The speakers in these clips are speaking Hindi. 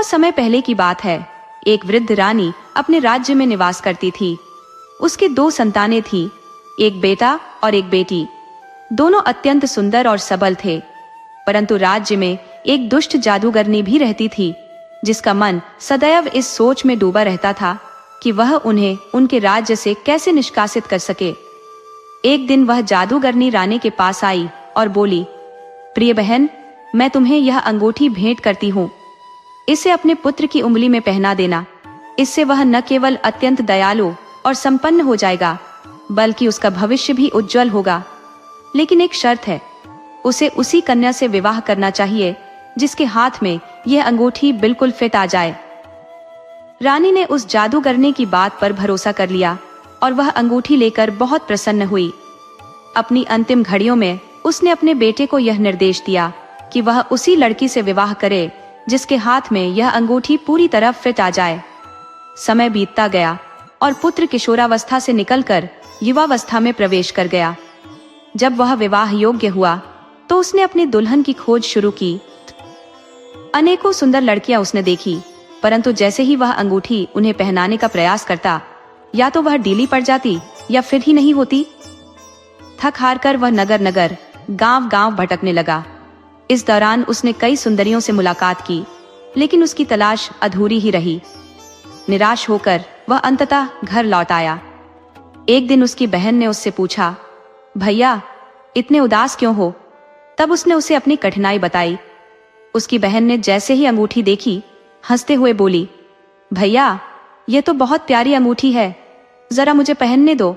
समय पहले की बात है। एक वृद्ध रानी अपने राज्य में निवास करती थी। उसके 2 संतानें थी, एक बेटा और एक बेटी। दोनों अत्यंत सुंदर और सबल थे। परंतु राज्य में एक दुष्ट जादूगरनी भी रहती थी, जिसका मन सदैव इस सोच में डूबा रहता था कि वह उन्हें उनके राज्य से कैसे निष्कासित कर सके। एक दिन वह जादूगरनी रानी के पास आई और बोली, प्रिय बहन, मैं तुम्हें यह अंगूठी भेंट करती हूँ। इसे अपने पुत्र की उंगली में पहना देना। इससे वह न केवल अत्यंत दयालु और संपन्न हो जाएगा, बल्कि उसका भविष्य भी उज्जवल होगा। लेकिन एक शर्त है, उसे उसी कन्या से विवाह करना चाहिए जिसके हाथ में यह अंगूठी बिल्कुल फिट आ जाए। रानी ने उस जादूगरनी की बात पर भरोसा कर लिया और वह अंगूठी लेकर बहुत प्रसन्न हुई। अपनी अंतिम घड़ियों में उसने अपने बेटे को यह निर्देश दिया कि वह उसी लड़की से विवाह करे जिसके हाथ में यह अंगूठी पूरी तरह फिट आ जाए। समय बीतता गया और पुत्र किशोरावस्था से निकलकर युवावस्था में प्रवेश कर गया। जब वह विवाह योग्य हुआ तो उसने अपनी दुल्हन की खोज शुरू की। अनेकों सुंदर लड़कियां उसने देखी, परंतु जैसे ही वह अंगूठी उन्हें पहनाने का प्रयास करता, या तो वह ढीली पड़ जाती या फिर ही नहीं होती। थक हार कर वह नगर नगर, गांव गांव भटकने लगा। इस दौरान उसने कई सुंदरियों से मुलाकात की, लेकिन उसकी तलाश अधूरी ही रही। निराश होकर वह अंततः घर लौट आया। एक दिन उसकी बहन ने उससे पूछा, भैया, इतने उदास क्यों हो? तब उसने उसे अपनी कठिनाई बताई। उसकी बहन ने जैसे ही अंगूठी देखी, हंसते हुए बोली, भैया, यह तो बहुत प्यारी अंगूठी है, जरा मुझे पहनने दो।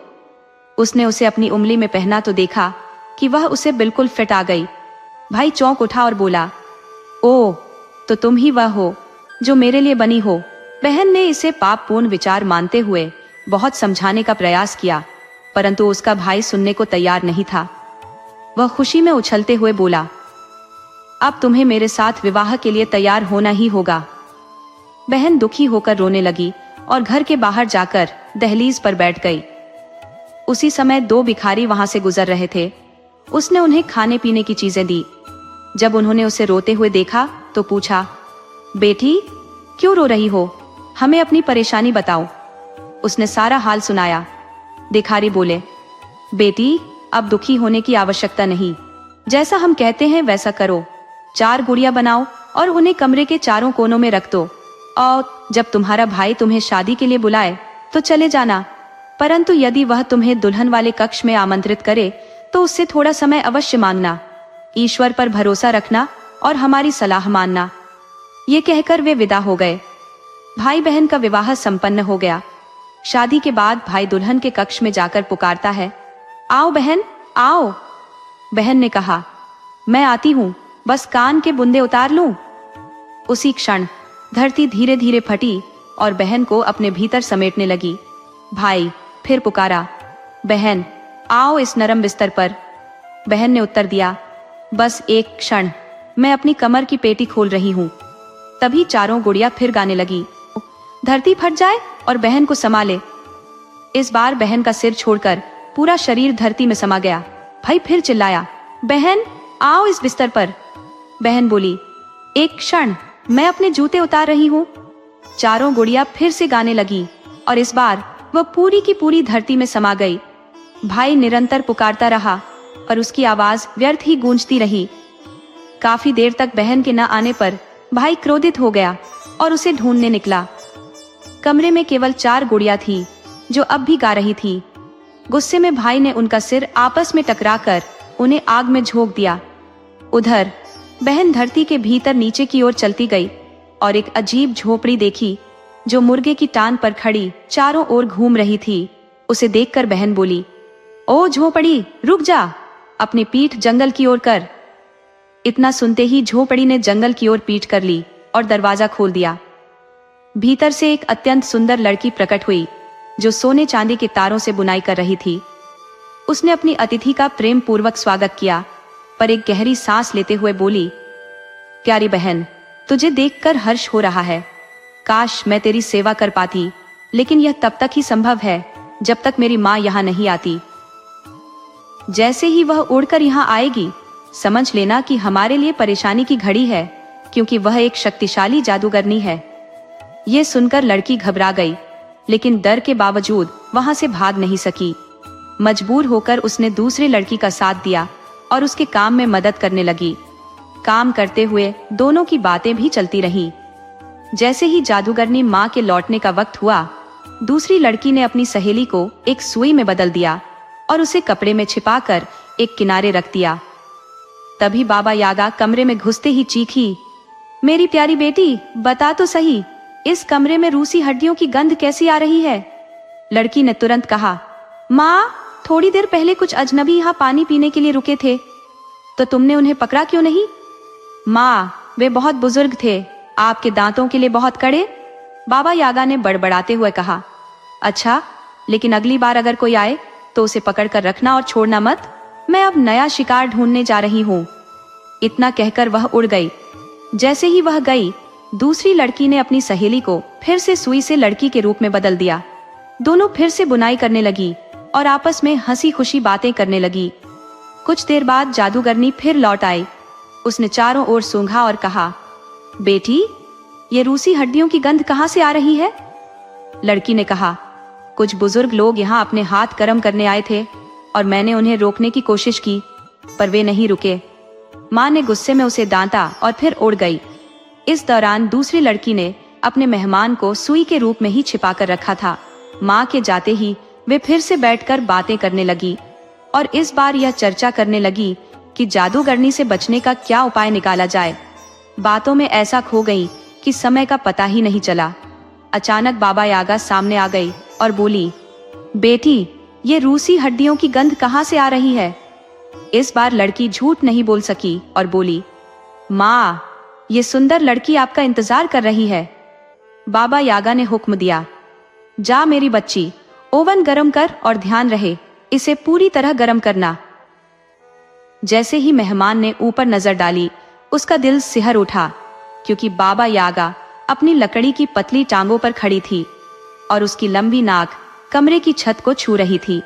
उसने उसे अपनी उंगली में पहना तो देखा कि वह उसे बिल्कुल फिट आ गई। भाई चौंक उठा और बोला, ओह, तो तुम ही वह हो जो मेरे लिए बनी हो। बहन ने इसे पापपूर्ण विचार मानते हुए बहुत समझाने का प्रयास किया, परंतु उसका भाई सुनने को तैयार नहीं था। वह खुशी में उछलते हुए बोला, अब तुम्हें मेरे साथ विवाह के लिए तैयार होना ही होगा। बहन दुखी होकर रोने लगी और घर के बाहर जाकर दहलीज पर बैठ गई। उसी समय 2 भिखारी वहां से गुजर रहे थे। उसने उन्हें खाने पीने की चीजें दी। जब उन्होंने उसे रोते हुए देखा तो पूछा, बेटी, क्यों रो रही हो? हमें अपनी परेशानी बताओ। उसने सारा हाल सुनाया। भिखारी बोले, बेटी, अब दुखी होने की आवश्यकता नहीं। जैसा हम कहते हैं वैसा करो। 4 गुड़िया बनाओ और उन्हें कमरे के चारों कोनों में रख दो, और जब तुम्हारा भाई तुम्हें शादी के लिए बुलाए तो चले जाना। परंतु यदि वह तुम्हें दुल्हन वाले कक्ष में आमंत्रित करे तो उससे थोड़ा समय अवश्य मांगना। ईश्वर पर भरोसा रखना और हमारी सलाह मानना। ये कहकर वे विदा हो गए। भाई बहन का विवाह संपन्न हो गया। शादी के बाद भाई दुल्हन के कक्ष में जाकर पुकारता है, आओ बहन, आओ। बहन ने कहा, मैं आती हूँ, बस कान के बुंदे उतार लूं। उसी क्षण धरती धीरे धीरे फटी और बहन को अपने भीतर समेटने लगी। भाई फिर पुकारा, बहन, आओ इस नरम बिस्तर पर। बहन ने उत्तर दिया, बस एक क्षण, मैं अपनी कमर की पेटी खोल रही हूँ। तभी चारों गुड़िया फिर गाने लगी, धरती फट जाए और बहन को समा ले। इस बार बहन का सिर छोड़कर पूरा शरीर धरती में समा गया। भाई फिर चिल्लाया, बहन, आओ इस बिस्तर पर। बहन बोली, एक क्षण, मैं अपने जूते उतार रही हूँ। चारों गुड़िया फिर से गाने लगी और इस बार वह पूरी की पूरी धरती में समा गई। भाई निरंतर पुकारता रहा और उसकी आवाज व्यर्थ ही गूंजती रही। काफी देर तक बहन के न आने पर भाई क्रोधित हो गया और उसे ढूंढने निकला। कमरे में केवल 4 गुड़िया थी जो अब भी गा रही थी। गुस्से में भाई ने उनका सिर आपस में टकराकर उन्हें आग में झोंक दिया। उधर बहन धरती के भीतर नीचे की ओर चलती गई और एक अजीब झोपड़ी देखी जो मुर्गे की टांग पर खड़ी चारों ओर घूम रही थी। उसे देखकर बहन बोली, ओ झोपड़ी, रुक जा, अपनी पीठ जंगल की ओर कर। इतना सुनते ही झोपड़ी ने जंगल की ओर पीठ कर ली और दरवाजा खोल दिया। भीतर से एक अत्यंत सुंदर लड़की प्रकट हुई जो सोने चांदी के तारों से बुनाई कर रही थी। उसने अपनी अतिथि का प्रेम पूर्वक स्वागत किया, पर एक गहरी सांस लेते हुए बोली, प्यारी बहन, तुझे देखकर हर्ष हो रहा है। काश मैं तेरी सेवा कर पाती, लेकिन यह तब तक ही संभव है जब तक मेरी माँ यहाँ नहीं आती। जैसे ही वह उड़कर यहाँ आएगी, समझ लेना कि हमारे लिए परेशानी की घड़ी है। क्योंकि वह एक शक्तिशाली जादूगरनी है। ये सुनकर लड़की घबरा गई, लेकिन डर के बावजूद वहां से भाग नहीं सकी। मजबूर होकर उसने दूसरी लड़की का साथ दिया और उसके काम में मदद करने लगी। काम करते हुए दोनों की बातें भी चलती रहीं। जैसे ही जादूगरनी माँ के लौटने का वक्त हुआ, दूसरी लड़की ने अपनी सहेली को एक सुई में बदल दिया और उसे कपड़े में छिपाकर एक किनारे रख दिया। तभी बाबा यागा कमरे में घुसते ही चीखी, मेरी प्यारी बेटी, बता तो सही, इस कमरे में रूसी हड्डियों की गंध कैसी आ रही है? लड़की ने तुरंत कहा, माँ, थोड़ी देर पहले कुछ अजनबी यहाँ पानी पीने के लिए रुके थे, तो तुमने उन्हें पकड़ा क्यों नहीं? माँ, वे बहुत बुजुर्ग थे, आपके दांतों के लिए बहुत कड़े। बाबा यागा ने बड़बड़ाते हुए कहा, अच्छा, लेकिन अगली बार अगर कोई आए तो उसे पकड़कर रखना और छोड़ना मत। मैं अब नया शिकार ढूंढने जा रही हूँ। इतना कहकर वह उड़ गई। जैसे ही वह गई, दूसरी लड़की ने अपनी सहेली को फिर से सुई से लड़की के रूप में बदल दिया। दोनों फिर से बुनाई करने लगी और आपस में हंसी खुशी बातें करने लगी। कुछ देर बाद जादूगरनी फिर लौट आई। उसने चारों ओर सूंघा और कहा, बेटी, ये रूसी हड्डियों की गंध कहाँ से आ रही है? लड़की ने कहा, कुछ बुजुर्ग लोग यहाँ अपने हाथ गर्म करने आए थे और मैंने उन्हें रोकने की कोशिश की, पर वे नहीं रुके। माँ ने गुस्से में उसे डांटा और फिर उड़ गई। इस दौरान दूसरी लड़की ने अपने मेहमान को सुई के रूप में ही छिपा कर रखा था। माँ के जाते ही वे फिर से बैठकर बातें करने लगी और इस बार यह चर्चा करने लगी कि जादूगरनी से बचने का क्या उपाय निकाला जाए। बातों में ऐसा खो गई कि समय का पता ही नहीं चला। अचानक बाबा यागा सामने आ गई और बोली, बेटी, ये रूसी हड्डियों की गंध कहाँ से आ रही है? इस बार लड़की झूठ नहीं बोल सकी और बोली, माँ, ये सुंदर लड़की आपका इंतजार कर रही है। बाबा यागा ने हुक्म दिया, जा मेरी बच्ची, ओवन गरम कर और ध्यान रहे, इसे पूरी तरह गरम करना। जैसे ही मेहमान ने ऊपर नजर डाली, उसका दिल सिहर उठा, क्योंकि बाबा यागा अपनी लकड़ी की पतली टांगों पर खड़ी थी और उसकी लंबी नाक कमरे की छत को छू रही थी।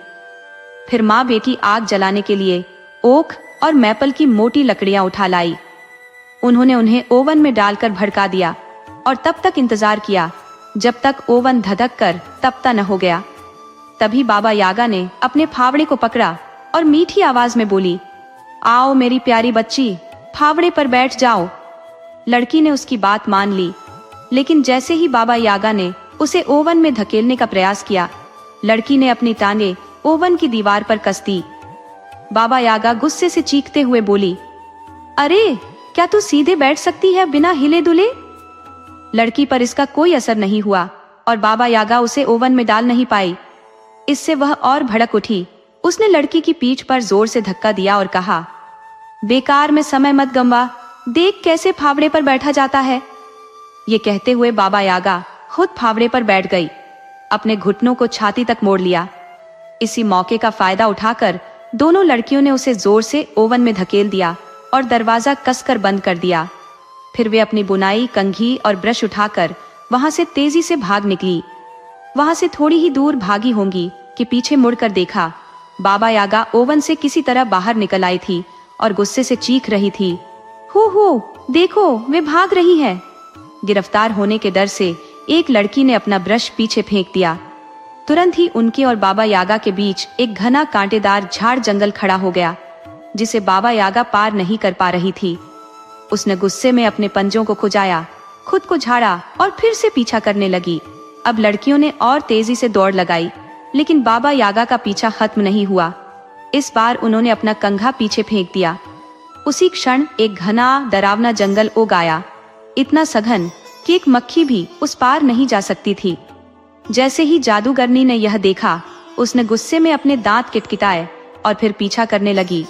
फिर माँ बेटी आग जलाने के लिए ओक और मैपल की मोटी लकड़ियां उठा लाई। उन्होंने उन्हें ओवन में डालकर भड़का दिया और तब तक इंतजार किया जब तक ओवन धधक कर तपता न हो गया। तभी बाबा यागा ने अपने फावड़े को पकड़ा और मीठी आवाज में बोली, आओ मेरी प्यारी बच्ची, फावड़े पर बैठ जाओ। लड़की ने उसकी बात मान ली, लेकिन जैसे ही बाबा यागा ने उसे ओवन में धकेलने का प्रयास किया, लड़की ने अपनी टांगे ओवन की दीवार पर कस दी। बाबा यागा गुस्से से चीखते हुए बोली, अरे, क्या तू सीधे बैठ सकती है बिना हिले डुले? लड़की पर इसका कोई असर नहीं हुआ और बाबा यागा उसे ओवन में डाल नहीं पाई। इससे वह और भड़क उठी। उसने लड़की की पीठ पर जोर से धक्का दिया और कहा, बेकार में समय मत गंवा, देख कैसे फावड़े पर बैठा जाता है। ये कहते हुए बाबा यागा खुद फावड़े पर बैठ गई, अपने घुटनों को छाती तक मोड़ लिया। इसी मौके का फायदा उठाकर दोनों लड़कियों ने उसे जोर से ओवन में धकेल दिया और दरवाजा कसकर बंद कर दिया। फिर वे अपनी बुनाई, कंघी और ब्रश उठाकर वहां से तेजी से भाग निकली। वहां से थोड़ी ही दूर भागी होंगी कि पीछे मुड़कर देखा, बाबा यागा ओवन से किसी तरह बाहर निकल आई थी और गुस्से से चीख रही थी, हो, देखो, वे भाग रही है। गिरफ्तार होने के डर से एक लड़की ने अपना ब्रश पीछे फेंक दिया। तुरंत ही उनके और बाबा यागा के बीच एक घना कांटेदार झाड़ जंगल खड़ा हो गया, जिसे बाबा यागा पार नहीं कर पा रही थी। उसने गुस्से में अपने पंजों को खुजाया, खुद को झाड़ा और फिर से पीछा करने लगी। अब लड़कियों ने और तेजी से दौड़ लगाई, लेकिन बाबा यागा का पीछा खत्म नहीं हुआ। इस बार उन्होंने अपना कंघा पीछे फेंक दिया। उसी क्षण एक घना डरावना जंगल उग आया, इतना सघन कि एक मक्खी भी उस पार नहीं जा सकती थी। जैसे ही जादूगरनी ने यह देखा, उसने गुस्से में अपने दांत किटकिटाए और फिर पीछा करने लगी।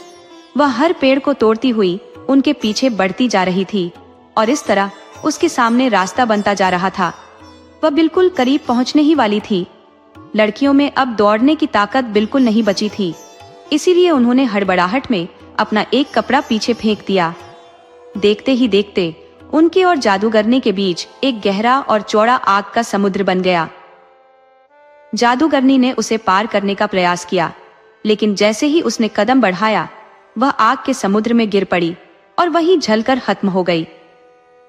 वह हर पेड़ को तोड़ती हुई उनके पीछे बढ़ती जा रही थी और इस तरह उसके सामने रास्ता बनता जा रहा था। वह बिल्कुल करीब पहुंचने ही वाली थी। लड़कियों में अब दौड़ने की ताकत बिल्कुल नहीं बची थी, इसीलिए उन्होंने हड़बड़ाहट में अपना एक कपड़ा पीछे फेंक दिया। देखते ही देखते उनके और जादूगरनी के बीच एक गहरा और चौड़ा आग का समुद्र बन गया। जादूगरनी ने उसे पार करने का प्रयास किया, लेकिन जैसे ही उसने कदम बढ़ाया, वह आग के समुद्र में गिर पड़ी और वहीं जलकर खत्म हो गई।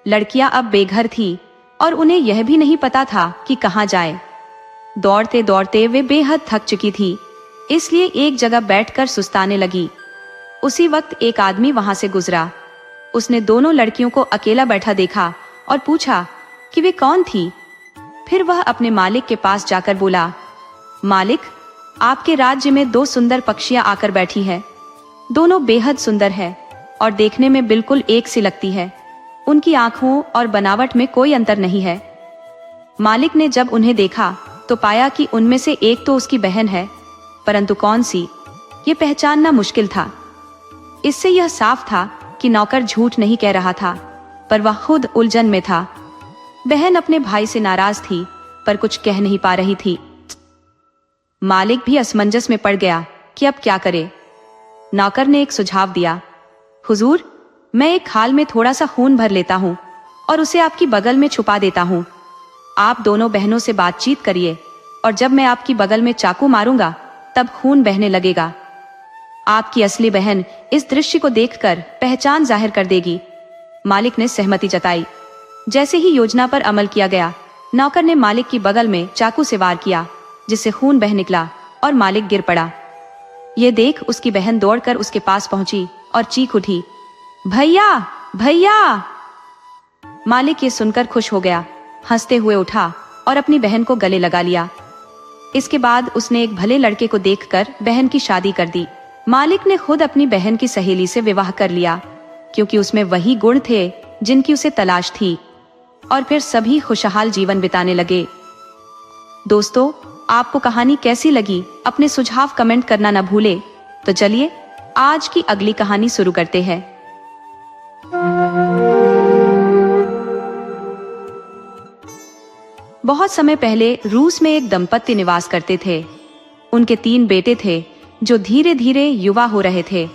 लड़कियां अब बेघर थी और उन्हें यह भी नहीं पता था कि कहाँ जाए। दौड़ते दौड़ते वे बेहद थक चुकी थी, इसलिए एक जगह बैठकर सुस्ताने लगी। उसी वक्त एक आदमी वहां से गुजरा। उसने दोनों लड़कियों को अकेला बैठा देखा और पूछा कि वे कौन थी। फिर वह अपने मालिक के पास जाकर बोला, मालिक, आपके राज्य में 2 सुंदर पक्षियां आकर बैठी है। दोनों बेहद सुंदर है और देखने में बिल्कुल एक सी लगती है। उनकी आंखों और बनावट में कोई अंतर नहीं है। मालिक ने जब उन्हें देखा तो पाया कि उनमें से एक तो उसकी बहन है, परंतु कौन सी ये पहचानना मुश्किल था। इससे यह साफ था कि नौकर झूठ नहीं कह रहा था, पर वह खुद उलझन में था। बहन अपने भाई से नाराज थी पर कुछ कह नहीं पा रही थी। मालिक भी असमंजस में पड़ गया कि अब क्या करे। नौकर ने एक सुझाव दिया, हुजूर, मैं एक खाल में थोड़ा सा खून भर लेता हूँ और उसे आपकी बगल में छुपा देता हूँ। आप दोनों बहनों से बातचीत करिए और जब मैं आपकी बगल में चाकू मारूंगा तब खून बहने लगेगा। आपकी असली बहन इस दृश्य को देखकर पहचान जाहिर कर देगी। मालिक ने सहमति जताई। जैसे ही योजना पर अमल किया गया, नौकर ने मालिक की बगल में चाकू से वार किया, जिससे खून बह निकला और मालिक गिर पड़ा। ये देख उसकी बहन दौड़कर उसके पास पहुंची और चीख उठी, भैया भैया। मालिक ये सुनकर खुश हो गया, हंसते हुए उठा और अपनी बहन को गले लगा लिया। इसके बाद उसने एक भले लड़के को देखकर बहन की शादी कर दी। मालिक ने खुद अपनी बहन की सहेली से विवाह कर लिया, क्योंकि उसमें वही गुण थे जिनकी उसे तलाश थी। और फिर सभी खुशहाल जीवन बिताने लगे। दोस्तों, आपको कहानी कैसी लगी अपने सुझाव कमेंट करना न भूले। तो चलिए आज की अगली कहानी शुरू करते हैं। बहुत समय पहले रूस में एक दंपत्ति निवास करते थे। उनके 3 बेटे थे जो धीरे धीरे युवा हो रहे थे।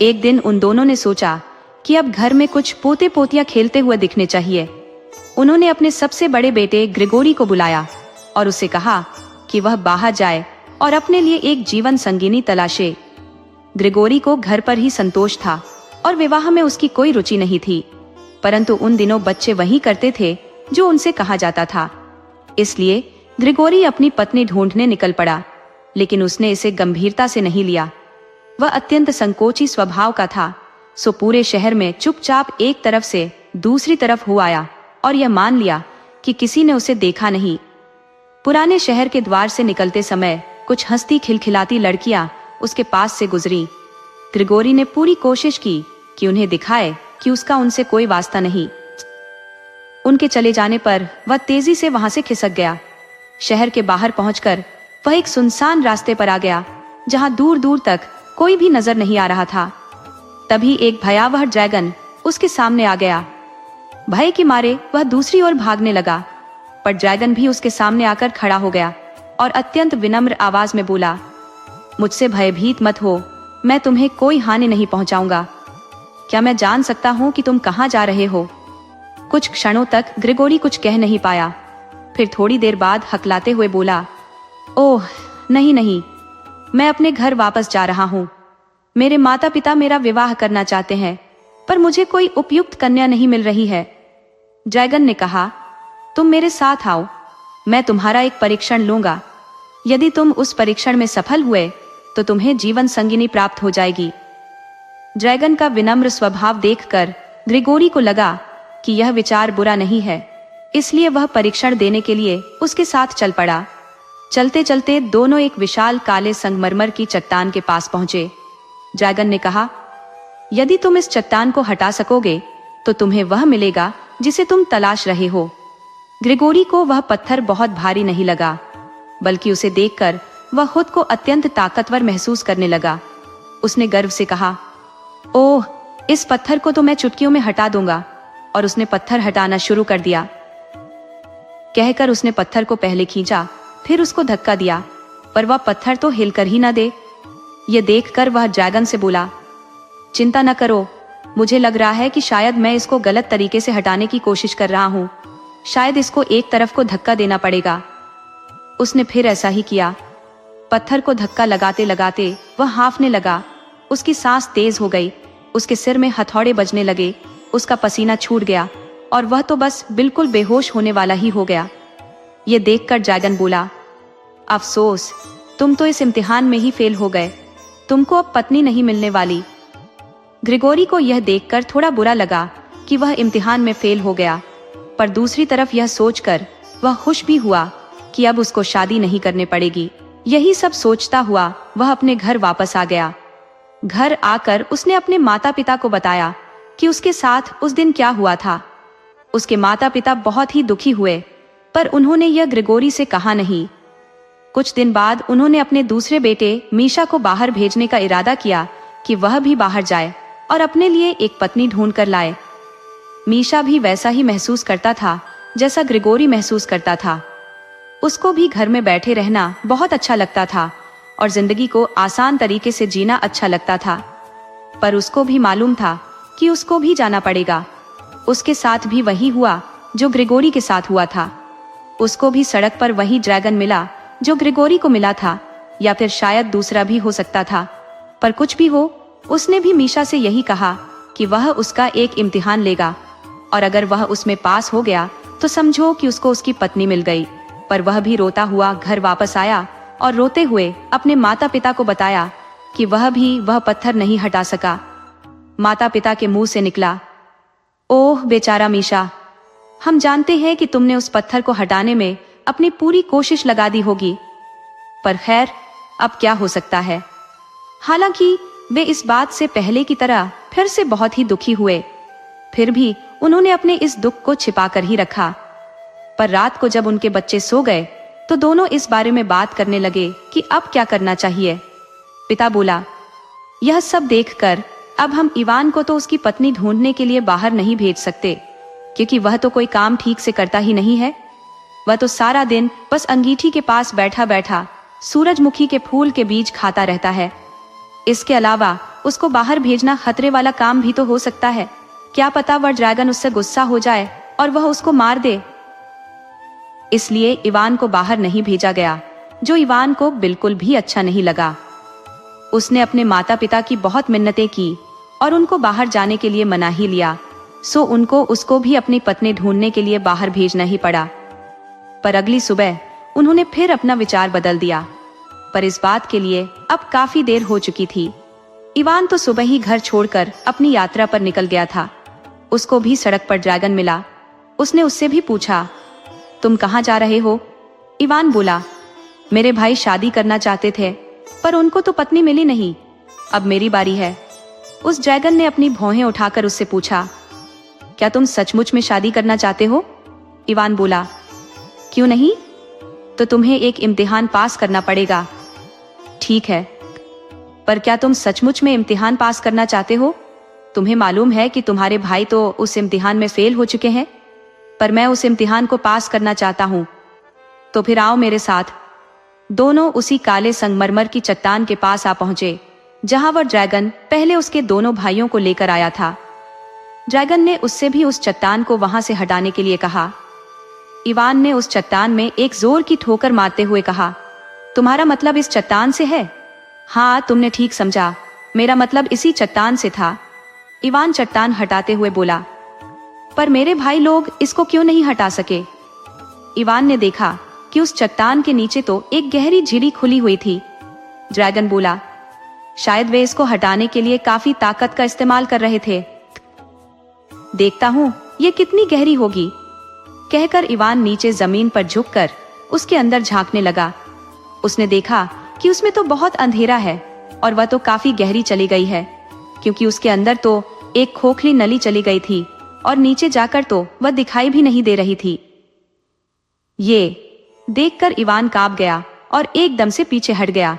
एक दिन उन दोनों ने सोचा कि अब घर में कुछ पोते पोतियां खेलते हुए दिखने चाहिए। उन्होंने अपने सबसे बड़े बेटे ग्रिगोरी को बुलाया और उसे कहा कि वह बाहर जाए और अपने लिए एक जीवन संगिनी तलाशे। ग्रिगोरी को घर पर ही संतोष था और विवाह में उसकी कोई रुचि नहीं थी, परंतु उन दिनों बच्चे वही करते थे जो उनसे कहा जाता था। इसलिए ग्रिगोरी अपनी पत्नी ढूंढने निकल पड़ा, लेकिन उसने इसे गंभीरता से नहीं लिया। वह अत्यंत संकोची स्वभाव का था, सो पूरे शहर में चुपचाप एक तरफ से दूसरी तरफ हो आया और यह मान लिया कि किसी ने उसे देखा नहीं। पुराने शहर के द्वार से निकलते समय कुछ हंसती खिलखिलाती लड़कियां उसके पास से गुजरी। ग्रिगोरी ने पूरी कोशिश की कि उन्हें दिखाए कि उसका उनसे कोई वास्ता नहीं। उनके चले जाने पर वह तेजी से वहां से खिसक गया। शहर के बाहर पहुंचकर वह एक सुनसान रास्ते पर आ गया, जहां दूर दूर तक कोई भी नजर नहीं आ रहा था। तभी एक भयावह ड्रैगन उसके सामने आ गया। भय के मारे वह दूसरी ओर भागने लगा, पर ड्रैगन भी उसके सामने आकर खड़ा हो गया और अत्यंत विनम्र आवाज में बोला, मुझसे भयभीत मत हो, मैं तुम्हें कोई हानि नहीं पहुंचाऊंगा। क्या मैं जान सकता हूं कि तुम कहां जा रहे हो? कुछ क्षणों तक ग्रिगोरी कुछ कह नहीं पाया। फिर थोड़ी देर बाद हकलाते हुए बोला, ओह नहीं नहीं, मैं अपने घर वापस जा रहा हूं। मेरे माता पिता मेरा विवाह करना चाहते हैं, पर मुझे कोई उपयुक्त कन्या नहीं मिल रही है। ड्रैगन ने कहा, तुम मेरे साथ आओ, मैं तुम्हारा एक परीक्षण लूंगा। यदि तुम उस परीक्षण में सफल हुए तो तुम्हें जीवन संगिनी प्राप्त हो जाएगी। ड्रैगन का विनम्र स्वभाव देखकर ग्रिगोरी को लगा कि यह विचार बुरा नहीं है, इसलिए वह परीक्षण देने के लिए उसके साथ चल पड़ा। चलते चलते दोनों एक विशाल काले संगमरमर की चट्टान के पास पहुंचे। ड्रैगन ने कहा, यदि तुम इस चट्टान को हटा सकोगे तो तुम्हें वह मिलेगा जिसे तुम तलाश रहे हो। ग्रिगोरी को वह पत्थर बहुत भारी नहीं लगा, बल्कि उसे देखकर वह खुद को अत्यंत ताकतवर महसूस करने लगा। उसने गर्व से कहा, ओह, इस पत्थर को तो मैं चुटकियों में हटा दूंगा। और उसने पत्थर हटाना शुरू कर दिया। कहकर उसने पत्थर को पहले खींचा, फिर उसको धक्का दिया, पर वह पत्थर तो हिलकर ही न दे। यह देखकर वह ड्रैगन से बोला, चिंता न करो, मुझे लग रहा है कि शायद मैं इसको गलत तरीके से हटाने की कोशिश कर रहा हूँ। शायद इसको एक तरफ को धक्का देना पड़ेगा। उसने फिर ऐसा ही किया। पत्थर को धक्का लगाते लगाते वह हांफने लगा। उसकी सांस तेज हो गई, उसके सिर में हथौड़े बजने लगे, उसका पसीना छूट गया और वह तो बस बिल्कुल बेहोश होने वाला ही हो गया। ये देखकर ड्रैगन बोला, अफसोस, तुम तो इस इम्तिहान में ही फेल हो गए, तुमको अब पत्नी नहीं मिलने वाली। ग्रिगोरी को यह देखकर थोड़ा बुरा लगा कि वह इम्तिहान में फेल हो गया, पर दूसरी तरफ यह सोचकर वह खुश भी हुआ कि अब उसको शादी नहीं करने पड़ेगी। यही सब सोचता हुआ वह अपने घर वापस आ गया। घर आकर उसने अपने माता पिता को बताया कि उसके साथ उस दिन क्या हुआ था। उसके माता पिता बहुत ही दुखी हुए, पर उन्होंने यह ग्रिगोरी से कहा नहीं। कुछ दिन बाद उन्होंने अपने दूसरे बेटे मीशा को बाहर भेजने का इरादा किया कि वह भी बाहर जाए और अपने लिए एक पत्नी ढूंढ कर लाए। मीशा भी वैसा ही महसूस करता था जैसा ग्रिगोरी महसूस करता था। उसको भी घर में बैठे रहना बहुत अच्छा लगता था और जिंदगी को आसान तरीके से जीना अच्छा लगता था, पर उसको भी मालूम था कि उसको भी जाना पड़ेगा। उसके साथ भी वही हुआ जो ग्रिगोरी के साथ हुआ था। उसको भी सड़क पर वही ड्रैगन मिला जो ग्रिगोरी को मिला था, या फिर शायद दूसरा भी हो सकता था। पर कुछ भी हो, उसने भी मीशा से यही कहा कि वह उसका एक इम्तिहान लेगा और अगर वह उसमें पास हो गया तो समझो कि उसको उसकी पत्नी मिल गई। पर वह भी रोता हुआ घर वापस आया और रोते हुए अपने माता पिता को बताया कि वह पत्थर नहीं हटा सका। माता पिता के मुंह से निकला, ओह बेचारा मीशा, हम जानते हैं कि तुमने उस पत्थर को हटाने में अपनी पूरी कोशिश लगा दी होगी, पर खैर अब क्या हो सकता है। हालांकि वे इस बात से पहले की तरह फिर से बहुत ही दुखी हुए, फिर भी उन्होंने अपने इस दुख को छिपा कर ही रखा। पर रात को जब उनके बच्चे सो गए तो दोनों इस बारे में बात करने लगे कि अब क्या करना चाहिए। पिता बोला, यह सब देखकर अब हम इवान को तो उसकी पत्नी ढूंढने के लिए बाहर नहीं भेज सकते, क्योंकि वह तो कोई काम ठीक से करता ही नहीं है। वह तो सारा दिन बस अंगीठी के पास बैठा बैठा सूरजमुखी के फूल के बीज खाता रहता है। इसके अलावा उसको बाहर भेजना खतरे वाला काम भी तो हो सकता है। क्या पता वह ड्रैगन उससे गुस्सा हो जाए और वह उसको मार दे। इसलिए इवान को बाहर नहीं भेजा गया, जो इवान को बिल्कुल भी अच्छा नहीं लगा। उसने अपने माता पिता की बहुत मिन्नतें की और उनको बाहर जाने के लिए मना ही लिया, सो उसको भी अपनी पत्नी ढूंढने के लिए बाहर भेजना ही पड़ा। पर अगली सुबह उन्होंने फिर अपना विचार बदल दिया, पर इस बात के लिए अब काफी देर हो चुकी थी। इवान तो सुबह ही घर छोड़कर अपनी यात्रा पर निकल गया था। उसको भी सड़क पर ड्रैगन मिला। उसने उससे भी पूछा, तुम कहाँ जा रहे हो? इवान बोला, मेरे भाई शादी करना चाहते थे, पर उनको तो पत्नी मिली नहीं, अब मेरी बारी है। उस ड्रैगन ने अपनी भौहें उठाकर उससे पूछा, क्या तुम सचमुच में शादी करना चाहते हो? इवान बोला, क्यों नहीं, तो तुम्हें एक इम्तिहान पास करना पड़ेगा। ठीक है, पर क्या तुम सचमुच में इम्तिहान पास करना चाहते हो? तुम्हें मालूम है कि तुम्हारे भाई तो उस इम्तिहान में फेल हो चुके हैं, पर मैं उस इम्तिहान को पास करना चाहता हूँ, तो फिर आओ मेरे साथ। दोनों उसी काले संगमरमर की चट्टान के पास आ पहुंचे जहां वह ड्रैगन पहले उसके दोनों भाइयों को लेकर आया था। ड्रैगन ने उससे भी उस चट्टान को वहां से हटाने के लिए कहा। इवान ने उस चट्टान में एक जोर की ठोकर मारते हुए कहा, तुम्हारा मतलब इस चट्टान से है? हाँ, तुमने ठीक समझा, मेरा मतलब इसी चट्टान से था। इवान चट्टान हटाते हुए बोला, पर मेरे भाई लोग इसको क्यों नहीं हटा सके? इवान ने देखा कि उस चट्टान के नीचे तो एक गहरी झिड़ी खुली हुई थी। ड्रैगन बोला, शायद वे इसको हटाने के लिए काफी ताकत का इस्तेमाल कर रहे थे। देखता हूँ ये कितनी गहरी होगी, कहकर इवान नीचे जमीन पर झुककर उसके अंदर झांकने लगा। उसने देखा कि उसमें तो बहुत अंधेरा है और वह तो काफी गहरी चली गई है, क्योंकि उसके अंदर तो एक खोखली नली चली गई थी और नीचे जाकर तो वह दिखाई भी नहीं दे रही थी। ये देखकर इवान कांप गया और एकदम से पीछे हट गया।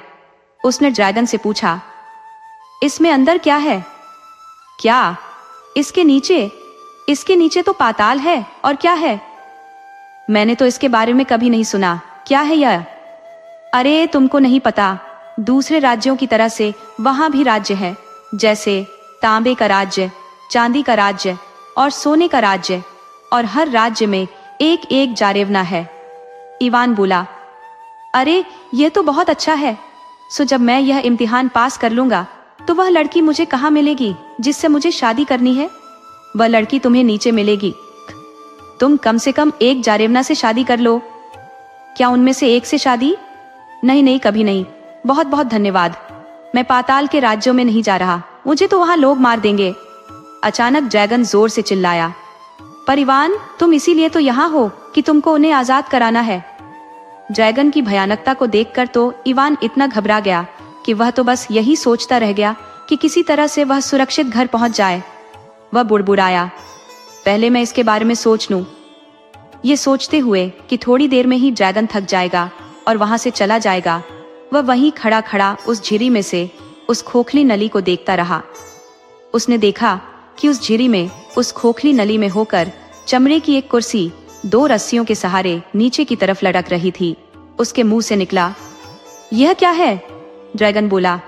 उसने ड्रैगन से पूछा, इसमें अंदर क्या है? क्या? इसके नीचे? इसके नीचे तो पाताल है, और क्या है? मैंने तो इसके बारे में कभी नहीं सुना, क्या है यह? अरे तुमको नहीं पता, दूसरे राज्यों की तरह से वहां भी राज्य है, जैसे तांबे का राज्य, चांदी का राज्य और सोने का राज्य, और हर राज्य में एक एक जारेवना है। इवान बोला, अरे ये तो बहुत अच्छा है, सो जब मैं यह इम्तिहान पास कर लूंगा तो वह लड़की मुझे कहाँ मिलेगी जिससे मुझे शादी करनी है? वह लड़की तुम्हें नीचे मिलेगी। तुम कम से कम एक जारेवना से शादी कर लो। क्या उनमें से एक से शादी? नहीं नहीं, कभी नहीं। बहुत बहुत धन्यवाद। मैं पाताल के राज्यों में नहीं जा रहा, मुझे तो वहां लोग मार देंगे। अचानक ड्रैगन जोर से चिल्लाया। पर इवान, तुम इसीलिए तो यहाँ हो कि तुमको उन्हें आजाद कराना है। ड्रैगन की भयानकता को देखकर तो इवान इतना घबरा गया कि वह तो बस यही सोचता रह गया कि किसी तरह से वह सुरक्षित घर पहुंच जाए। वह बुड़बुड़ाया, पहले मैं इसके बारे में सोच लूं। ये सोचते हुए कि थोड़ी देर में ही ड्रैगन थक जाएगा और वहां से चला जाएगा, वह वहीं खड़ा खड़ा उस झिरी में से उस खोखली नली को देखता रहा। उसने देखा कि उस झिरी में, उस खोखली नली में होकर चमड़े की एक कुर्सी 2 रस्सियों के सहारे नीचे की तरफ लटक रही थी। उसके मुंह से निकला, यह क्या है? ड्रैगन बोला,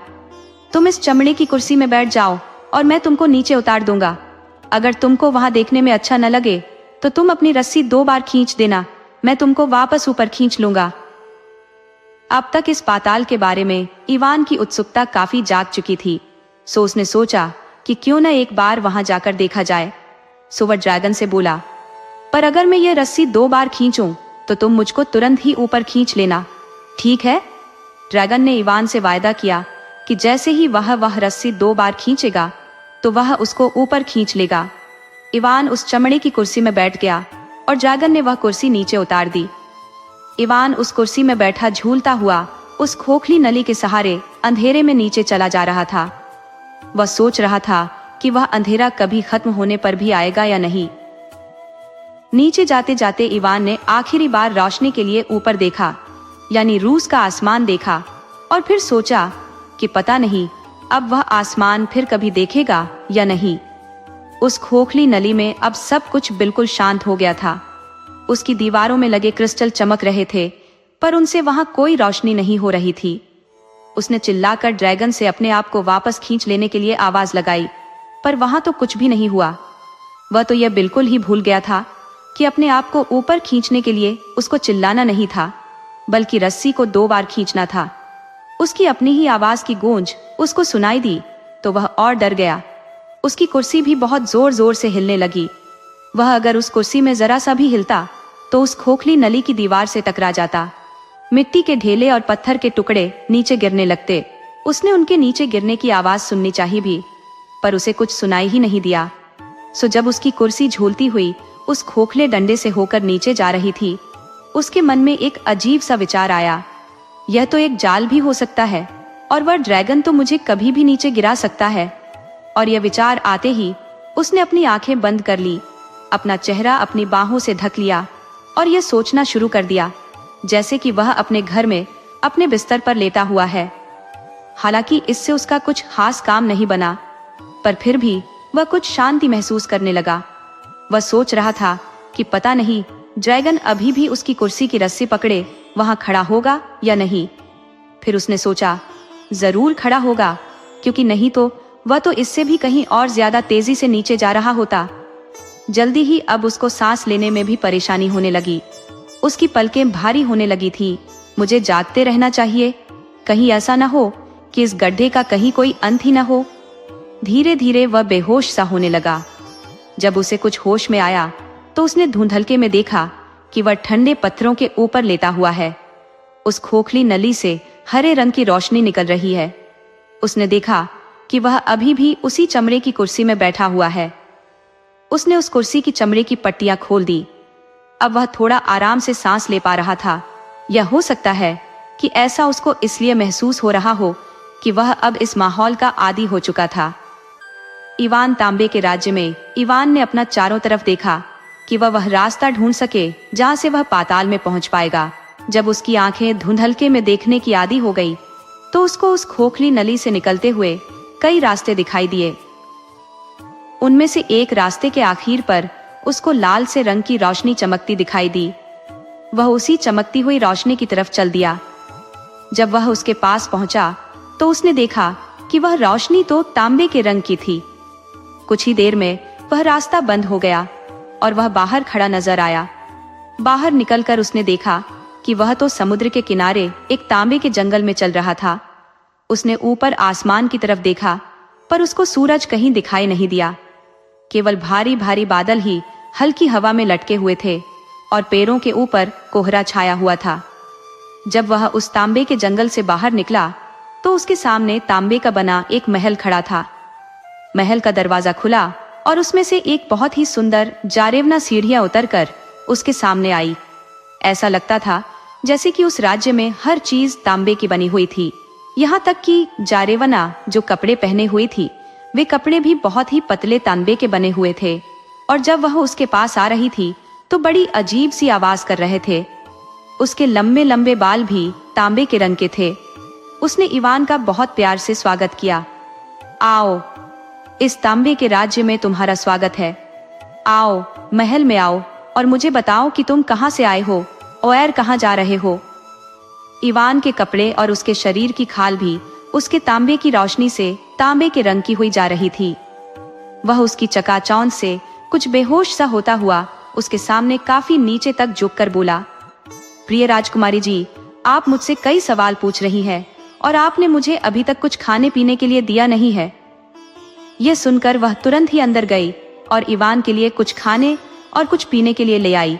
तुम इस चमड़े की कुर्सी में बैठ जाओ और मैं तुमको नीचे उतार दूंगा। अगर तुमको वहां देखने में अच्छा न लगे तो तुम अपनी रस्सी 2 बार खींच देना, मैं तुमको वापस ऊपर खींच लूंगा। अब तक इस पाताल के बारे में इवान की उत्सुकता काफी जाग चुकी थी, सो उसने सोचा कि क्यों न एक बार वहां जाकर देखा जाए। सो वह ड्रैगन से बोला, पर अगर मैं ये रस्सी 2 बार खींचूं तो तुम मुझको तुरंत ही ऊपर खींच लेना, ठीक है? ड्रैगन ने इवान से वायदा किया कि जैसे ही वह रस्सी 2 बार खींचेगा तो वह उसको ऊपर खींच लेगा। इवान उस चमड़े की कुर्सी में बैठ गया और ड्रैगन ने वह कुर्सी नीचे उतार दी। इवान उस कुर्सी में बैठा झूलता हुआ उस खोखली नली के सहारे अंधेरे में नीचे चला जा रहा था। वह सोच रहा था कि वह अंधेरा कभी खत्म होने पर भी आएगा या नहीं। नीचे जाते जाते इवान ने आखिरी बार रोशनी के लिए ऊपर देखा, यानी रूस का आसमान देखा, और फिर सोचा कि पता नहीं अब वह आसमान फिर कभी देखेगा या नहीं। उस खोखली नली में अब सब कुछ बिल्कुल शांत हो गया था। उसकी दीवारों में लगे क्रिस्टल चमक रहे थे, पर उनसे वहां कोई रोशनी नहीं हो रही थी। उसने चिल्लाकर ड्रैगन से अपने आप को वापस खींच लेने के लिए आवाज लगाई, पर वहां तो कुछ भी नहीं हुआ। वह तो यह बिल्कुल ही भूल गया था कि अपने आप को ऊपर खींचने के लिए उसको चिल्लाना नहीं था, बल्कि रस्सी को 2 बार खींचना था। उसकी अपनी ही आवाज की गूंज उसको सुनाई दी तो वह और डर गया। उसकी कुर्सी भी बहुत जोर जोर से हिलने लगी। वह अगर उस कुर्सी में जरा सा भी हिलता तो उस खोखली नली की दीवार से टकरा जाता। मिट्टी के ढेले और पत्थर के टुकड़े नीचे गिरने लगते। उसने उनके नीचे गिरने की आवाज सुननी चाहिए भी, पर उसे कुछ सुनाई ही नहीं दिया। सो जब उसकी कुर्सी झूलती हुई उस खोखले डंडे से होकर नीचे जा रही थी, उसके मन में एक अजीब सा विचार आया, यह तो एक जाल भी हो सकता है और वह ड्रैगन तो मुझे कभी भी नीचे गिरा सकता है। और यह विचार आते ही उसने अपनी आंखें बंद कर ली, अपना चेहरा अपनी बाहों से ढक लिया और यह सोचना शुरू कर दिया जैसे कि वह अपने घर में अपने बिस्तर पर लेटा हुआ है। हालांकि इससे उसका कुछ खास काम नहीं बना, पर फिर भी वह कुछ शांति महसूस करने लगा। वह सोच रहा था कि पता नहीं ड्रैगन अभी भी उसकी कुर्सी की रस्सी पकड़े वहां खड़ा होगा या नहीं। फिर उसने सोचा, जरूर खड़ा होगा, क्योंकि नहीं तो वह तो इससे भी कहीं और ज्यादा तेजी से नीचे जा रहा होता। जल्दी ही अब उसको सांस लेने में भी परेशानी होने लगी। उसकी पलकें भारी होने लगी थी। मुझे जागते रहना चाहिए, कहीं ऐसा न हो कि इस गड्ढे का कहीं कोई अंत ही न हो। धीरे धीरे वह बेहोश सा होने लगा। जब उसे कुछ होश में आया तो उसने धुंधलके में देखा कि वह ठंडे पत्थरों के ऊपर लेटा हुआ है। उस खोखली नली से हरे रंग की रोशनी निकल रही है। उसने देखा कि वह अभी भी उसी चमड़े की कुर्सी में बैठा हुआ है। उसने उस कुर्सी की चमड़े की पट्टियां खोल दी। अब वह थोड़ा आराम से सांस ले पा रहा था। यह हो सकता है कि ऐसा उसको इसलिए महसूस हो रहा हो कि वह अब इस माहौल का आदी हो चुका था। इवान तांबे के राज्य में इवान ने अपना चारों तरफ देखा कि वह रास्ता ढूंढ सके जहां से वह पाताल में पहुंच पाएगा। जब उसकी आंखें धुंधलके में देखने की आदी हो गई तो उसको उस खोखली नली से निकलते हुए कई रास्ते दिखाई दिए। उनमें से एक रास्ते के आखिर पर उसको लाल से रंग की रोशनी चमकती दिखाई दी। वह उसी चमकती हुई रोशनी की तरफ चल दिया। जब वह उसके पास पहुंचा तो उसने देखा कि वह रोशनी तो तांबे के रंग की थी। कुछ ही देर में वह रास्ता बंद हो गया और वह बाहर खड़ा नजर आया। बाहर निकलकर उसने देखा कि वह तो समुद्र के किनारे एक तांबे के जंगल में चल रहा था। उसने ऊपर आसमान की तरफ देखा, पर उसको सूरज कहीं दिखाई नहीं दिया। केवल भारी भारी बादल ही हल्की हवा में लटके हुए थे और पैरों के ऊपर कोहरा छाया हुआ था। जब वह उस तांबे के जंगल से बाहर निकला तो उसके सामने तांबे का बना एक महल खड़ा था। महल का दरवाजा खुला और उसमें से एक बहुत ही सुंदर जारेवना सीढ़ियां उतरकर उसके सामने आई। ऐसा लगता था जैसे कि उस राज्य में हर चीज तांबे की बनी हुई थी। यहाँ तक कि जारेवना जो कपड़े पहने हुई थी, वे कपड़े भी बहुत ही पतले तांबे के बने हुए थे। और जब वह उसके पास आ रही थी तो बड़ी अजीब सी आवाज कर रहे थे। उसके लंबे लंबे बाल भी तांबे के रंग के थे। उसने इवान का बहुत प्यार से स्वागत किया। आओ, इस तांबे के राज्य में तुम्हारा स्वागत है। आओ, महल में आओ और मुझे बताओ कि तुम कहाँ से आए हो और कहाँ जा रहे हो। इवान के कपड़े और उसके शरीर की खाल भी उसके तांबे की रोशनी से तांबे के रंग की हुई जा रही थी। वह उसकी चकाचौंध से कुछ बेहोश सा होता हुआ उसके सामने काफी नीचे तक झुककर बोला, प्रिय राजकुमारी जी, आप मुझसे कई सवाल पूछ रही हैं और आपने मुझे अभी तक कुछ खाने पीने के लिए दिया नहीं है। यह सुनकर वह तुरंत ही अंदर गई और इवान के लिए कुछ खाने और कुछ पीने के लिए ले आई।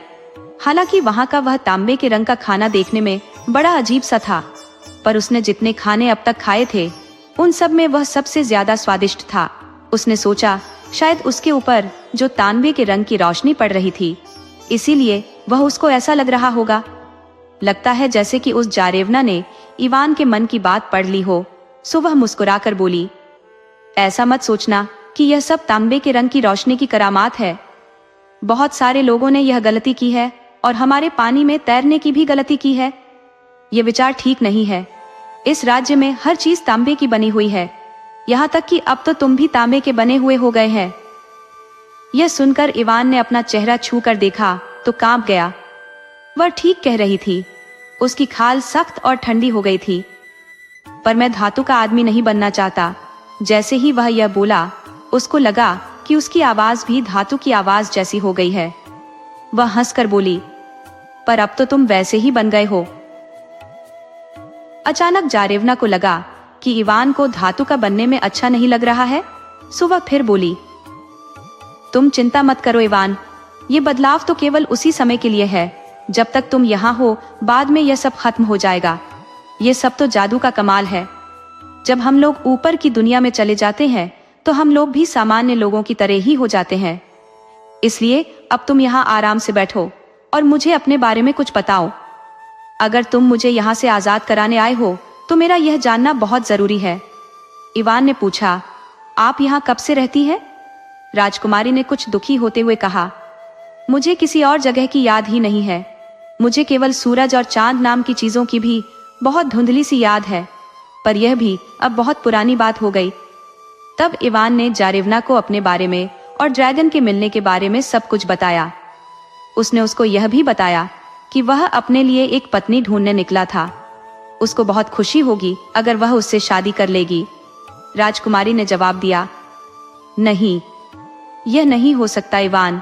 हालांकि वहां का वह तांबे के रंग का खाना देखने में बड़ा अजीब सा था, पर उसने जितने खाने अब तक खाए थे उन सब में वह सबसे ज्यादा स्वादिष्ट था। उसने सोचा शायद उसके ऊपर जो तांबे के रंग की रोशनी पड़ रही थी, इसीलिए वह उसको ऐसा लग रहा होगा। लगता है जैसे कि उस जारेवना ने इवान के मन की बात पढ़ ली हो। सो वह मुस्कुराकर बोली, ऐसा मत सोचना कि यह सब तांबे के रंग की रोशनी की करामात है। बहुत सारे लोगों ने यह गलती की है और हमारे पानी में तैरने की भी गलती की है। यह विचार ठीक नहीं है। इस राज्य में हर चीज तांबे की बनी हुई है, यहाँ तक कि अब तो तुम भी तांबे के बने हुए हो गए हैं। यह सुनकर इवान ने अपना चेहरा छू कर देखा तो कांप गया। वह ठीक कह रही थी, उसकी खाल सख्त और ठंडी हो गई थी। पर मैं धातु का आदमी नहीं बनना चाहता। जैसे ही वह यह बोला, उसको लगा कि उसकी आवाज भी धातु की आवाज जैसी हो गई है। वह हंसकर बोली, पर अब तो तुम वैसे ही बन गए हो। अचानक जारेवना को लगा कि इवान को धातु का बनने में अच्छा नहीं लग रहा है। सो वह फिर बोली, तुम चिंता मत करो इवान, ये बदलाव तो केवल उसी समय के लिए है। जब तक तुम यहाँ हो, बाद में यह सब खत्म हो जाएगा। ये सब तो जादू का कमाल है। जब हम लोग ऊपर की दुनिया में चले जाते हैं तो हम लोग भी सामान्य लोगों की तरह ही हो जाते हैं। इसलिए अब तुम यहाँ आराम से बैठो और मुझे अपने बारे में कुछ बताओ। अगर तुम मुझे यहाँ से आजाद कराने आए हो तो मेरा यह जानना बहुत जरूरी है। इवान ने पूछा, आप यहाँ कब से रहती है? राजकुमारी ने कुछ दुखी होते हुए कहा, मुझे किसी और जगह की याद ही नहीं है। मुझे केवल सूरज और चांद नाम की चीजों की भी बहुत धुंधली सी याद है, पर यह भी अब बहुत पुरानी बात हो गई। तब इवान ने जारेवना को अपने बारे में और ड्रैगन के मिलने के बारे में सब कुछ बताया। उसने उसको यह भी बताया कि वह अपने लिए एक पत्नी ढूंढने निकला था। उसको बहुत खुशी होगी अगर वह उससे शादी कर लेगी। राजकुमारी ने जवाब दिया, नहीं, यह नहीं हो सकता इवान,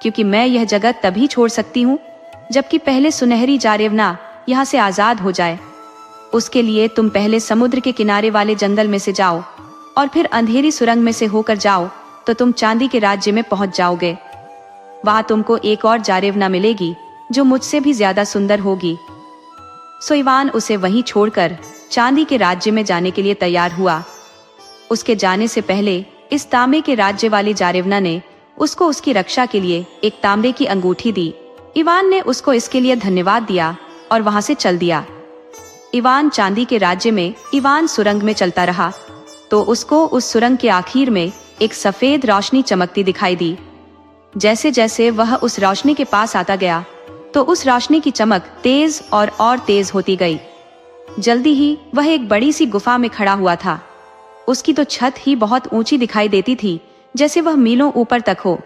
क्योंकि मैं यह जगह तभी छोड़ सकती हूँ जबकि पहले सुनहरी जारेवना यहाँ से आजाद हो जाए। उसके लिए तुम पहले समुद्र के किनारे वाले जंगल में से जाओ और फिर अंधेरी सुरंग में से होकर जाओ तो तुम चांदी के राज्य में पहुंच जाओगे। वहां तुमको एक और जारेवना मिलेगी जो मुझसे भी ज्यादा सुंदर होगी। सो इवान उसे वहीं छोड़कर चांदी के राज्य में जाने के लिए तैयार हुआ। उसके जाने से पहले इस तांबे के राज्य वाली जारेवना ने उसको उसकी रक्षा के लिए एक तांबे की अंगूठी दी। इवान ने उसको इसके लिए धन्यवाद दिया और वहां से चल दिया। इवान चांदी के राज्य में इवान सुरंग में चलता रहा तो उसको उस सुरंग के आखिर में एक सफेद रोशनी चमकती दिखाई दी। जैसे जैसे वह उस रोशनी के पास आता गया तो उस रोशनी की चमक तेज और तेज होती गई। जल्दी ही वह एक बड़ी सी गुफा में खड़ा हुआ था। उसकी तो छत ही बहुत ऊंची दिखाई देती थी, जैसे वह मीलों ऊपर तक हो।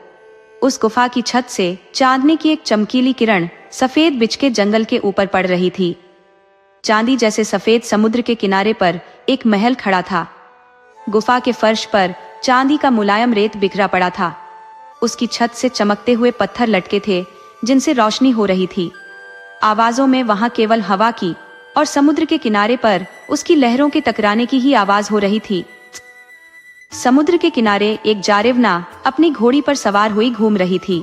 उस गुफा की छत से चांदनी की एक चमकीली किरण सफेद बिछ के जंगल के ऊपर पड़ रही थी। चांदी जैसे सफेद समुद्र के किनारे पर एक महल खड़ा था। गुफा के फर्श पर चांदी का मुलायम रेत बिखरा पड़ा था। उसकी छत से चमकते हुए पत्थर लटके थे जिनसे रोशनी हो रही थी। आवाजों में वहां केवल हवा की और समुद्र के किनारे पर उसकी लहरों के टकराने की ही आवाज हो रही थी। समुद्र के किनारे एक जारेवना अपनी घोड़ी पर सवार हुई घूम रही थी।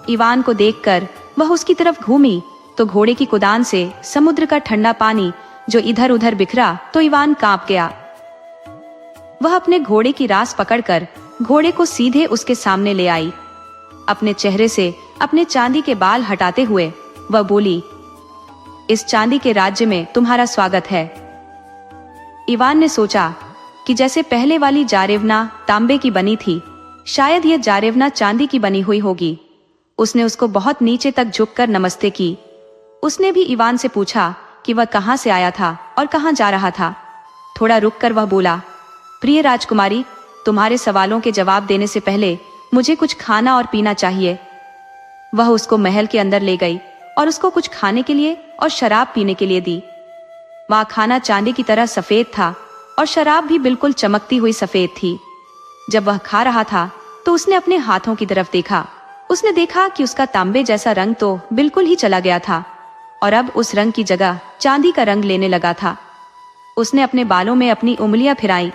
इवान को देखकर वह उसकी तरफ घूमी तो घोड़े की कुदान से समुद्र का ठंडा पानी जो इधर उधर बिखरा तो इवान कांप गया। वह अपने घोड़े की रास पकड़कर घोड़े को सीधे उसके सामने ले आई। अपने चेहरे से अपने चांदी के बाल हटाते हुए वह बोली, इस चांदी के राज्य में तुम्हारा स्वागत है। इवान ने सोचा कि जैसे पहले वाली जारेवना तांबे की बनी थी, शायद यह जारेवना चांदी की बनी हुई होगी। उसने उसको बहुत नीचे तक झुककर नमस्ते की। उसने भी इवान से पूछा कि वह कहाँ से आया था और कहाँ जा रहा था। थोड़ा रुककर वह बोला, प्रिय राजकुमारी, तुम्हारे सवालों के जवाब देने से पहले मुझे कुछ खाना और पीना चाहिए। वह उसको महल के अंदर ले गई और उसको कुछ खाने के लिए और शराब पीने के लिए दी। वह खाना चांदी की तरह सफेद था और शराब भी बिल्कुल चमकती हुई सफेद थी। जब वह खा रहा था तो उसने अपने हाथों की तरफ देखा। उसने देखा कि उसका तांबे जैसा रंग तो बिल्कुल ही चला गया था और अब उस रंग की जगह चांदी का रंग लेने लगा था। उसने अपने बालों में अपनी उंगलियां फिराई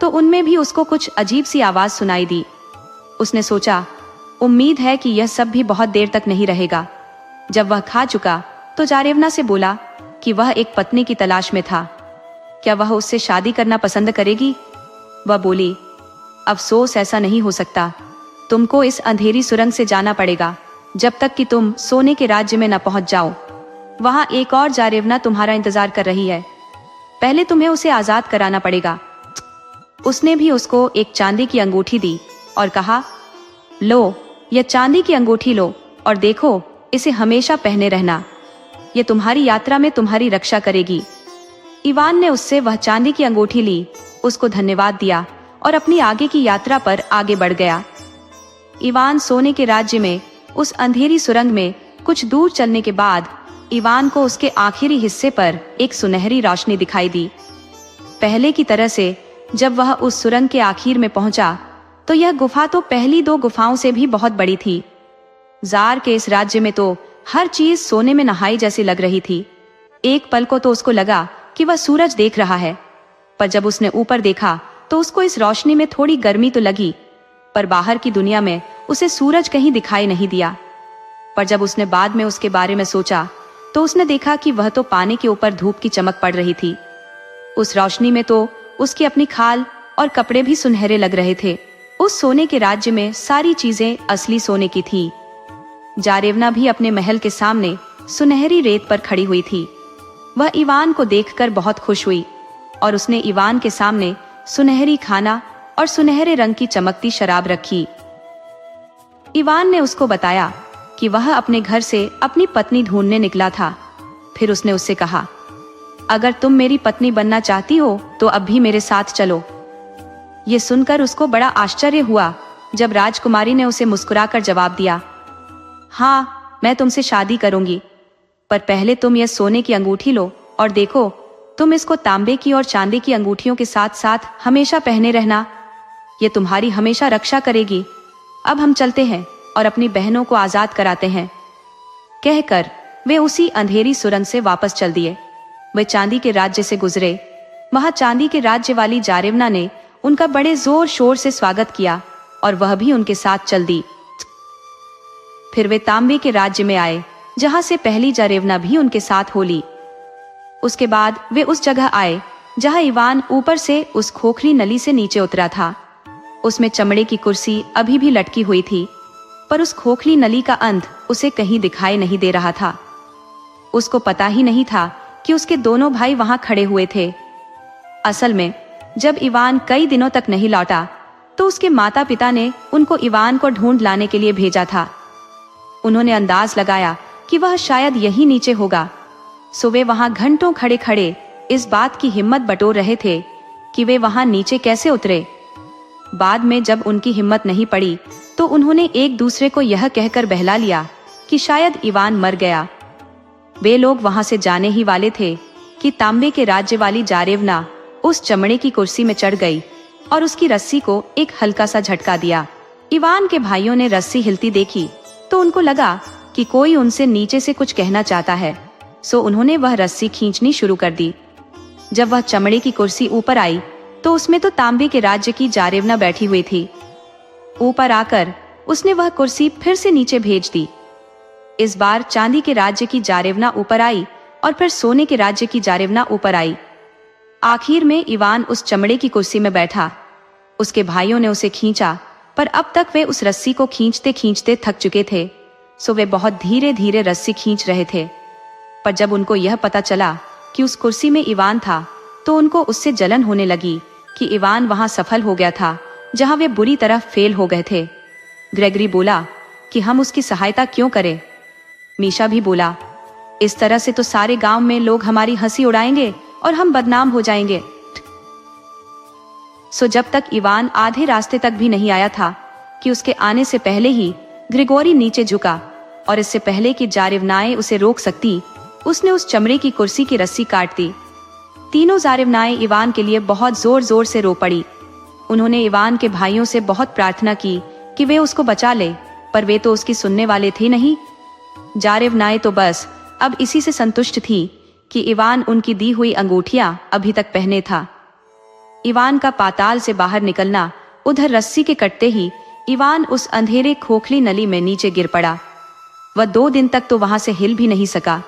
तो उनमें भी उसको कुछ अजीब सी आवाज सुनाई दी। उसने सोचा, उम्मीद है कि यह सब भी बहुत देर तक नहीं रहेगा। जब वह खा चुका तो जारेवना से बोला कि वह एक पत्नी की तलाश में था। क्या वह उससे शादी करना पसंद करेगी? वह बोली, अफसोस, ऐसा नहीं हो सकता। तुमको इस अंधेरी सुरंग से जाना पड़ेगा जब तक कि तुम सोने के राज्य में न पहुंच जाओ। वहां एक और जारेवना तुम्हारा इंतजार कर रही है। पहले तुम्हें उसे आजाद कराना पड़ेगा। उसने भी उसको एक चांदी की अंगूठी दी और कहा, लो, यह चांदी की अंगूठी लो और देखो, इसे हमेशा पहने रहना। यह तुम्हारी यात्रा में तुम्हारी रक्षा करेगी। इवान ने उससे वह चांदी की अंगूठी ली, उसको धन्यवाद दिया और अपनी आगे की यात्रा पर आगे बढ़ गया। इवान सोने के राज्य में उस अंधेरी सुरंग में कुछ दूर चलने के बाद इवान को उसके आखिरी हिस्से पर एक सुनहरी रोशनी दिखाई दी। पहले की तरह से जब वह उस सुरंग के आखिर में पहुंचा तो यह गुफा तो पहली 2 गुफाओं से भी बहुत बड़ी थी। जार के इस राज्य में तो हर चीज सोने में नहाई जैसी लग रही थी। एक पल को तो उसको लगा कि वह सूरज देख रहा है, पर जब उसने ऊपर देखा तो उसको इस रोशनी में थोड़ी गर्मी तो लगी, पर बाहर की दुनिया में उसे सूरज कहीं दिखाई नहीं दिया। पर जब उसने बाद में उसके बारे में सोचा तो उसने देखा कि वह तो पानी के ऊपर धूप की चमक पड़ रही थी। उस रोशनी में तो उसकी अपनी खाल और कपड़े भी सुनहरे लग रहे थे। उस सोने के राज्य में सारी चीजें असली सोने की थी। जारेवना भी अपने महल के सामने सुनहरी रेत पर खड़ी हुई थी। वह इवान को देखकर बहुत खुश हुई और उसने इवान के सामने सुनहरी खाना और सुनहरे रंग की चमकती शराब रखी। इवान ने उसको बताया कि वह अपने घर से अपनी पत्नी ढूंढने निकला था। फिर उसने उससे कहा, अगर तुम मेरी पत्नी बनना चाहती हो तो अब भी मेरे साथ चलो। ये सुनकर उसको बड़ा आश्चर्य हुआ जब राजकुमारी ने उसे मुस्कुराकर जवाब दिया, हाँ, मैं तुमसे शादी करूंगी, पर पहले तुम यह सोने की अंगूठी लो और देखो, तुम इसको तांबे की और चांदी की अंगूठियों के साथ साथ हमेशा पहने रहना। ये तुम्हारी हमेशा रक्षा करेगी। अब हम चलते हैं और अपनी बहनों को आजाद कराते हैं। कहकर वे उसी अंधेरी सुरंग से वापस चल दिए। वे चांदी के राज्य से गुजरे। वहां चांदी के राज्य वाली जारेवना ने उनका बड़े जोर शोर से स्वागत किया और वह भी उनके साथ चल दी। फिर वे तांबे के राज्य में आए जहां से पहली जारेवना भी उनके साथ हो ली। उसके बाद वे उस जगह आए जहां इवान ऊपर से उस खोखली नली से नीचे उतरा था। उसमें चमड़े की कुर्सी अभी भी लटकी हुई थी, पर उस खोखली नली का अंत उसे कहीं दिखाई नहीं दे रहा था। उसको पता ही नहीं था कि उसके दोनों भाई वहां खड़े हुए थे। असल में जब इवान कई दिनों तक नहीं लौटा तो उसके माता पिता ने उनको इवान को ढूंढ लाने के लिए भेजा था। उन्होंने अंदाज लगाया कि वह शायद यहीं नीचे होगा, सो वे वहां घंटों खड़े खड़े इस बात की हिम्मत बटोर रहे थे कि वे वहां नीचे कैसे उतरे। बाद में जब उनकी हिम्मत नहीं पड़ी तो उन्होंने एक दूसरे को यह कहकर बहला लिया कि शायद इवान मर गया। वे लोग वहां से जाने ही वाले थे कि तांबे के राज्य वाली जारेवना उस चमड़े की कुर्सी में चढ़ गई और उसकी रस्सी को एक हल्का सा झटका दिया। इवान के भाइयों ने रस्सी हिलती देखी तो उनको लगा कि कोई उनसे नीचे से कुछ कहना चाहता है, सो उन्होंने वह रस्सी खींचनी शुरू कर दी। जब वह चमड़े की कुर्सी ऊपर आई तो उसमें तो तांबे के राज्य की जारेवना बैठी हुई थी। ऊपर आकर उसने वह कुर्सी फिर से नीचे भेज दी। इस बार चांदी के राज्य की जारेवना ऊपर आई और फिर सोने के राज्य की जारेवना ऊपर आई। आखिर में इवान उस चमड़े की कुर्सी में बैठा। उसके भाइयों ने उसे खींचा, पर अब तक वे उस रस्सी को खींचते खींचते थक चुके थे, सो वे बहुत धीरे धीरे रस्सी खींच रहे थे। पर जब उनको यह पता चला कि उस कुर्सी में इवान था, तो उनको उससे जलन होने लगी कि इवान वहां सफल हो गया था जहां वे बुरी तरह फेल हो गए थे। ग्रेगरी बोला कि हम उसकी सहायता क्यों करें। मीशा भी बोला, इस तरह से तो सारे गांव में लोग हमारी हंसी उड़ाएंगे और हम बदनाम हो जाएंगे। सो जब तक इवान आधे रास्ते तक भी नहीं आया था कि उसके आने से पहले ही ग्रिगोरी नीचे झुका और इससे पहले कि जारेवनाएं उसे रोक सकती, उसने उस चमड़े की कुर्सी की रस्सी काट दी। तीनों जारेवनाएं इवान के लिए बहुत जोर जोर से रो पड़ी। उन्होंने इवान के भाइयों से बहुत प्रार्थना की कि वे उसको बचा ले, पर वे तो उसकी सुनने वाले थे नहीं। जारेवनाएं तो बस अब इसी से संतुष्ट थी कि इवान उनकी दी हुई अंगूठियां अभी तक पहने था। इवान का पाताल से बाहर निकलना, उधर रस्सी के कटते ही इवान उस अंधेरे खोखली नली में नीचे गिर पड़ा। वह 2 दिन तक तो वहां से हिल भी नहीं सका।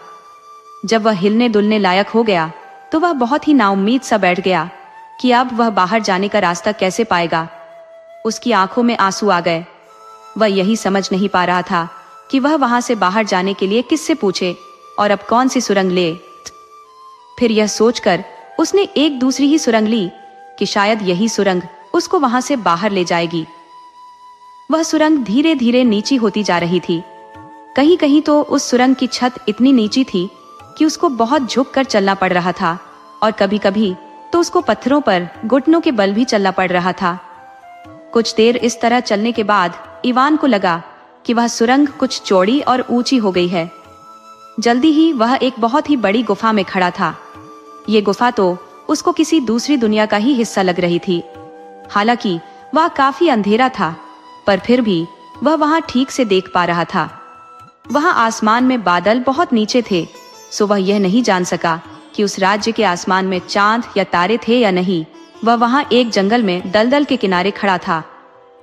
जब वह हिलने डुलने लायक हो गया तो वह बहुत ही नाउम्मीद सा बैठ गया कि अब वह बाहर जाने का रास्ता कैसे पाएगा। उसकी आंखों में आंसू आ गए। वह यही समझ नहीं पा रहा था कि वह वहां से बाहर जाने के लिए किससे पूछे और अब कौन सी सुरंग ले। फिर यह सोचकर उसने एक दूसरी ही सुरंग ली कि शायद यही सुरंग उसको वहां से बाहर ले जाएगी। वह सुरंग धीरे धीरे नीची होती जा रही थी। कहीं कहीं तो उस सुरंग की छत इतनी नीची थी कि उसको बहुत झुककर चलना पड़ रहा था और कभी कभी तो उसको पत्थरों पर घुटनों के बल भी चलना पड़ रहा था। कुछ देर इस तरह चलने के बाद इवान को लगा कि वह सुरंग कुछ चौड़ी और ऊंची हो गई है। जल्दी ही वह एक बहुत ही बड़ी गुफा में खड़ा था। ये गुफा तो उसको किसी दूसरी दुनिया का ही हिस्सा लग रही थी। हालांकि वह काफी अंधेरा था, पर फिर भी वह वहां ठीक से देख पा रहा था। वहां आसमान में बादल बहुत नीचे थे, सो वह यह नहीं जान सका कि उस राज्य के आसमान में चांद या तारे थे या नहीं। वह वहां एक जंगल में दलदल के किनारे खड़ा था।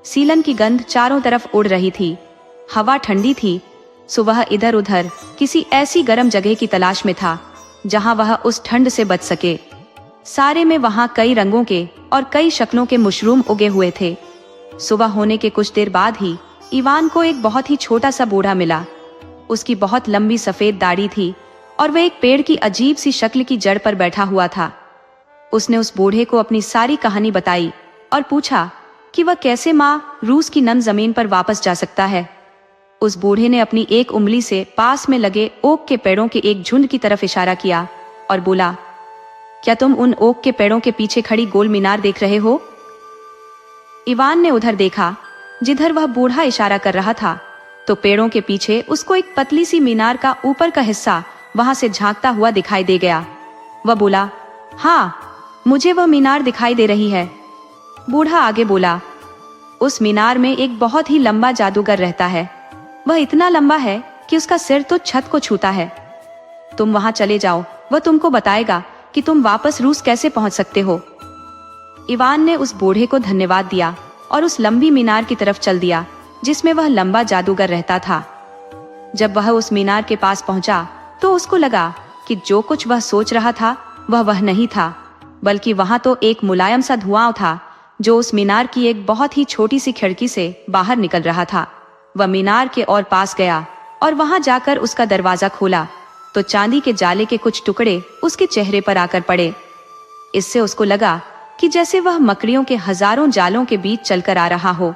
सीलन की गंध चारों तरफ उड़ रही थी। हवा ठंडी थी, सो वह इधर उधर किसी ऐसी गर्म जगह की तलाश में था जहां वह उस ठंड से बच सके। सारे में वहां कई रंगों के और कई शक्लों के मशरूम उगे हुए थे। सुबह होने के कुछ देर बाद ही इवान को एक बहुत ही छोटा सा बूढ़ा मिला। उसकी बहुत लंबी सफेद दाढ़ी थी और वह एक पेड़ की अजीब सी शक्ल की जड़ पर बैठा हुआ था। उसने उस बूढ़े को अपनी सारी कहानी बताई और पूछा कि वह कैसे माँ रूस की नम जमीन पर वापस जा सकता है। उस बूढ़े ने अपनी एक उंगली से पास में लगे ओक के पेड़ों के एक झुंड की तरफ इशारा किया और बोला, क्या तुम उन ओक के पेड़ों के पीछे खड़ी गोल मीनार देख रहे हो? इवान ने उधर देखा जिधर वह बूढ़ा इशारा कर रहा था, तो पेड़ों के पीछे उसको एक पतली सी मीनार का ऊपर का हिस्सा वहां से झांकता हुआ दिखाई दे गया। वह बोला, हाँ, मुझे वह मीनार दिखाई दे रही है। बूढ़ा आगे बोला, उस मीनार में एक बहुत ही लंबा जादूगर रहता है। वह इतना लंबा है कि उसका सिर तो छत को छूता है। तुम वहां चले जाओ, वह तुमको बताएगा कि तुम वापस रूस कैसे पहुंच सकते हो। इवान ने उस बूढ़े को धन्यवाद दिया और उस लंबी मीनार की तरफ चल दिया जिसमें वह लंबा जादूगर रहता था। जब वह उस मीनार के पास पहुंचा तो उसको लगा कि जो कुछ वह सोच रहा था वह नहीं था, बल्कि वहां तो एक मुलायम सा धुआं था जो उस मीनार की एक बहुत ही छोटी सी खिड़की से बाहर निकल रहा था। वह मीनार के और पास गया और वहां जाकर उसका दरवाजा खोला तो चांदी के जाले के कुछ टुकड़े उसके चेहरे पर आकर पड़े। इससे उसको लगा कि जैसे वह मकड़ियों के हजारों जालों के बीच चलकर आ रहा हो।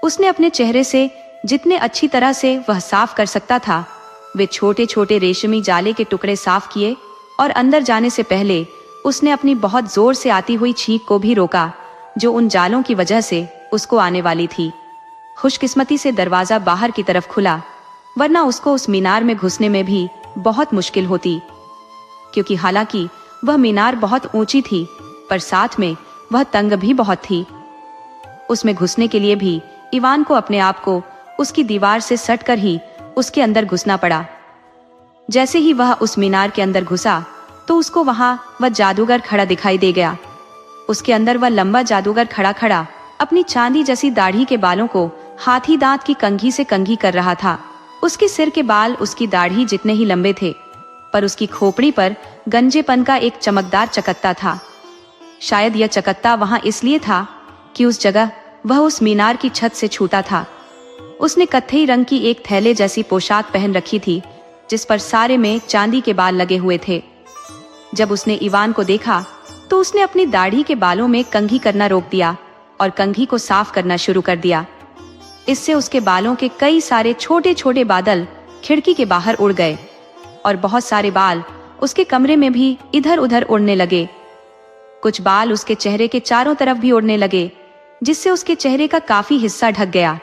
उसने अपने चेहरे से जितने अच्छी तरह से वह साफ कर सकता था वे छोटे छोटे रेशमी जाले के टुकड़े साफ किए और अंदर जाने से पहले उसने अपनी बहुत जोर से आती हुई छींक को भी रोका जो उन जालों की वजह से उसको आने वाली थी। खुशकिस्मती से दरवाजा बाहर की तरफ खुला, वरना उसको उस मीनार में घुसने में भी बहुत मुश्किल होती, क्योंकि हालांकि वह मीनार बहुत ऊंची थी पर साथ में वह तंग भी बहुत थी। उसमें घुसने के लिए भी इवान को अपने आप को उसकी दीवार से सटकर ही उसके अंदर घुसना पड़ा। जैसे ही वह उस मीनार के अंदर घुसा तो उसको वहां वह जादूगर खड़ा दिखाई दे गया। उसके अंदर वह लंबा जादूगर खड़ा खड़ा अपनी चांदी जैसी दाढ़ी के बालों को हाथी दांत की कंघी से कंघी कर रहा था। उसके सिर के बाल उसकी दाढ़ी जितने ही लंबे थे, पर उसकी खोपड़ी पर गंजेपन का एक चमकदार चकत्ता था। शायद यह चकत्ता वहां इसलिए था कि उस जगह वह उस मीनार की छत से छूटा था। उसने कत्थई रंग की एक थैले जैसी पोशाक पहन रखी थी, जिस पर सारे में चांदी के बाल लगे हुए थे। जब उसने इवान को देखा तो उसने अपनी दाढ़ी के बालों में कंघी करना रोक दिया और कंघी को साफ करना शुरू कर दिया। इससे उसके बालों के कई सारे छोटे छोटे बादल खिड़की के बाहर उड़ गए और बहुत सारे बाल उसके कमरे में भी इधर उधर उड़ने लगे। कुछ बाल उसके चेहरे के चारों तरफ भी उड़ने लगे, जिससे उसके चेहरे का काफी हिस्सा ढक गया।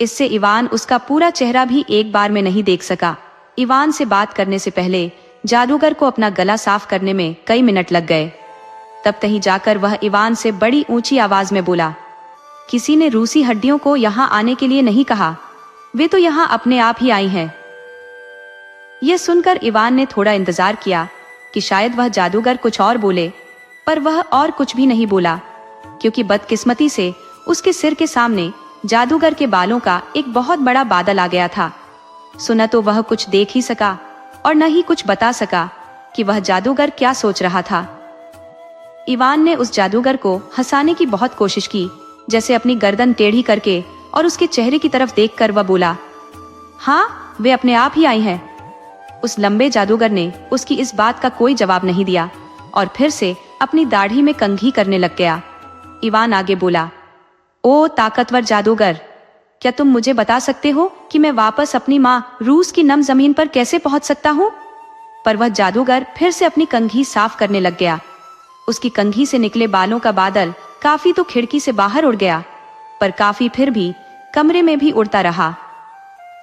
इससे इवान उसका पूरा चेहरा भी एक बार में नहीं देख सका। इवान से बात करने से पहले जादूगर को अपना गला साफ करने में कई मिनट लग गए। तब तहीं जाकर वह इवान से बड़ी ऊंची आवाज में बोला, किसी ने रूसी हड्डियों को यहाँ आने के लिए नहीं कहा, वे तो यहाँ अपने आप ही आई हैं। यह सुनकर इवान ने थोड़ा इंतजार किया कि शायद वह जादूगर कुछ और बोले, पर वह और कुछ भी नहीं बोला, क्योंकि बदकिस्मती से उसके सिर के सामने जादूगर के बालों का एक बहुत बड़ा बादल आ गया था। सुना तो वह कुछ देख ही सका और न ही कुछ बता सका कि वह जादूगर क्या सोच रहा था। इवान ने उस जादूगर को हंसाने की बहुत कोशिश की, जैसे अपनी गर्दन टेढ़ी करके, और उसके चेहरे की तरफ देखकर वह बोला, हाँ, वे अपने आप ही आई हैं। उस लंबे जादूगर ने उसकी इस बात का कोई जवाब नहीं दिया और फिर से अपनी दाढ़ी में कंघी करने लग गया। इवान आगे बोला, ओ ताकतवर जादूगर, क्या तुम मुझे बता सकते हो कि मैं वापस अपनी माँ रूस की नम जमीन पर कैसे पहुंच सकता हूँ? पर वह जादूगर फिर से अपनी कंघी साफ करने लग गया। उसकी कंघी से निकले बालों का बादल काफी तो खिड़की से बाहर उड़ गया, पर काफी फिर भी कमरे में भी उड़ता रहा।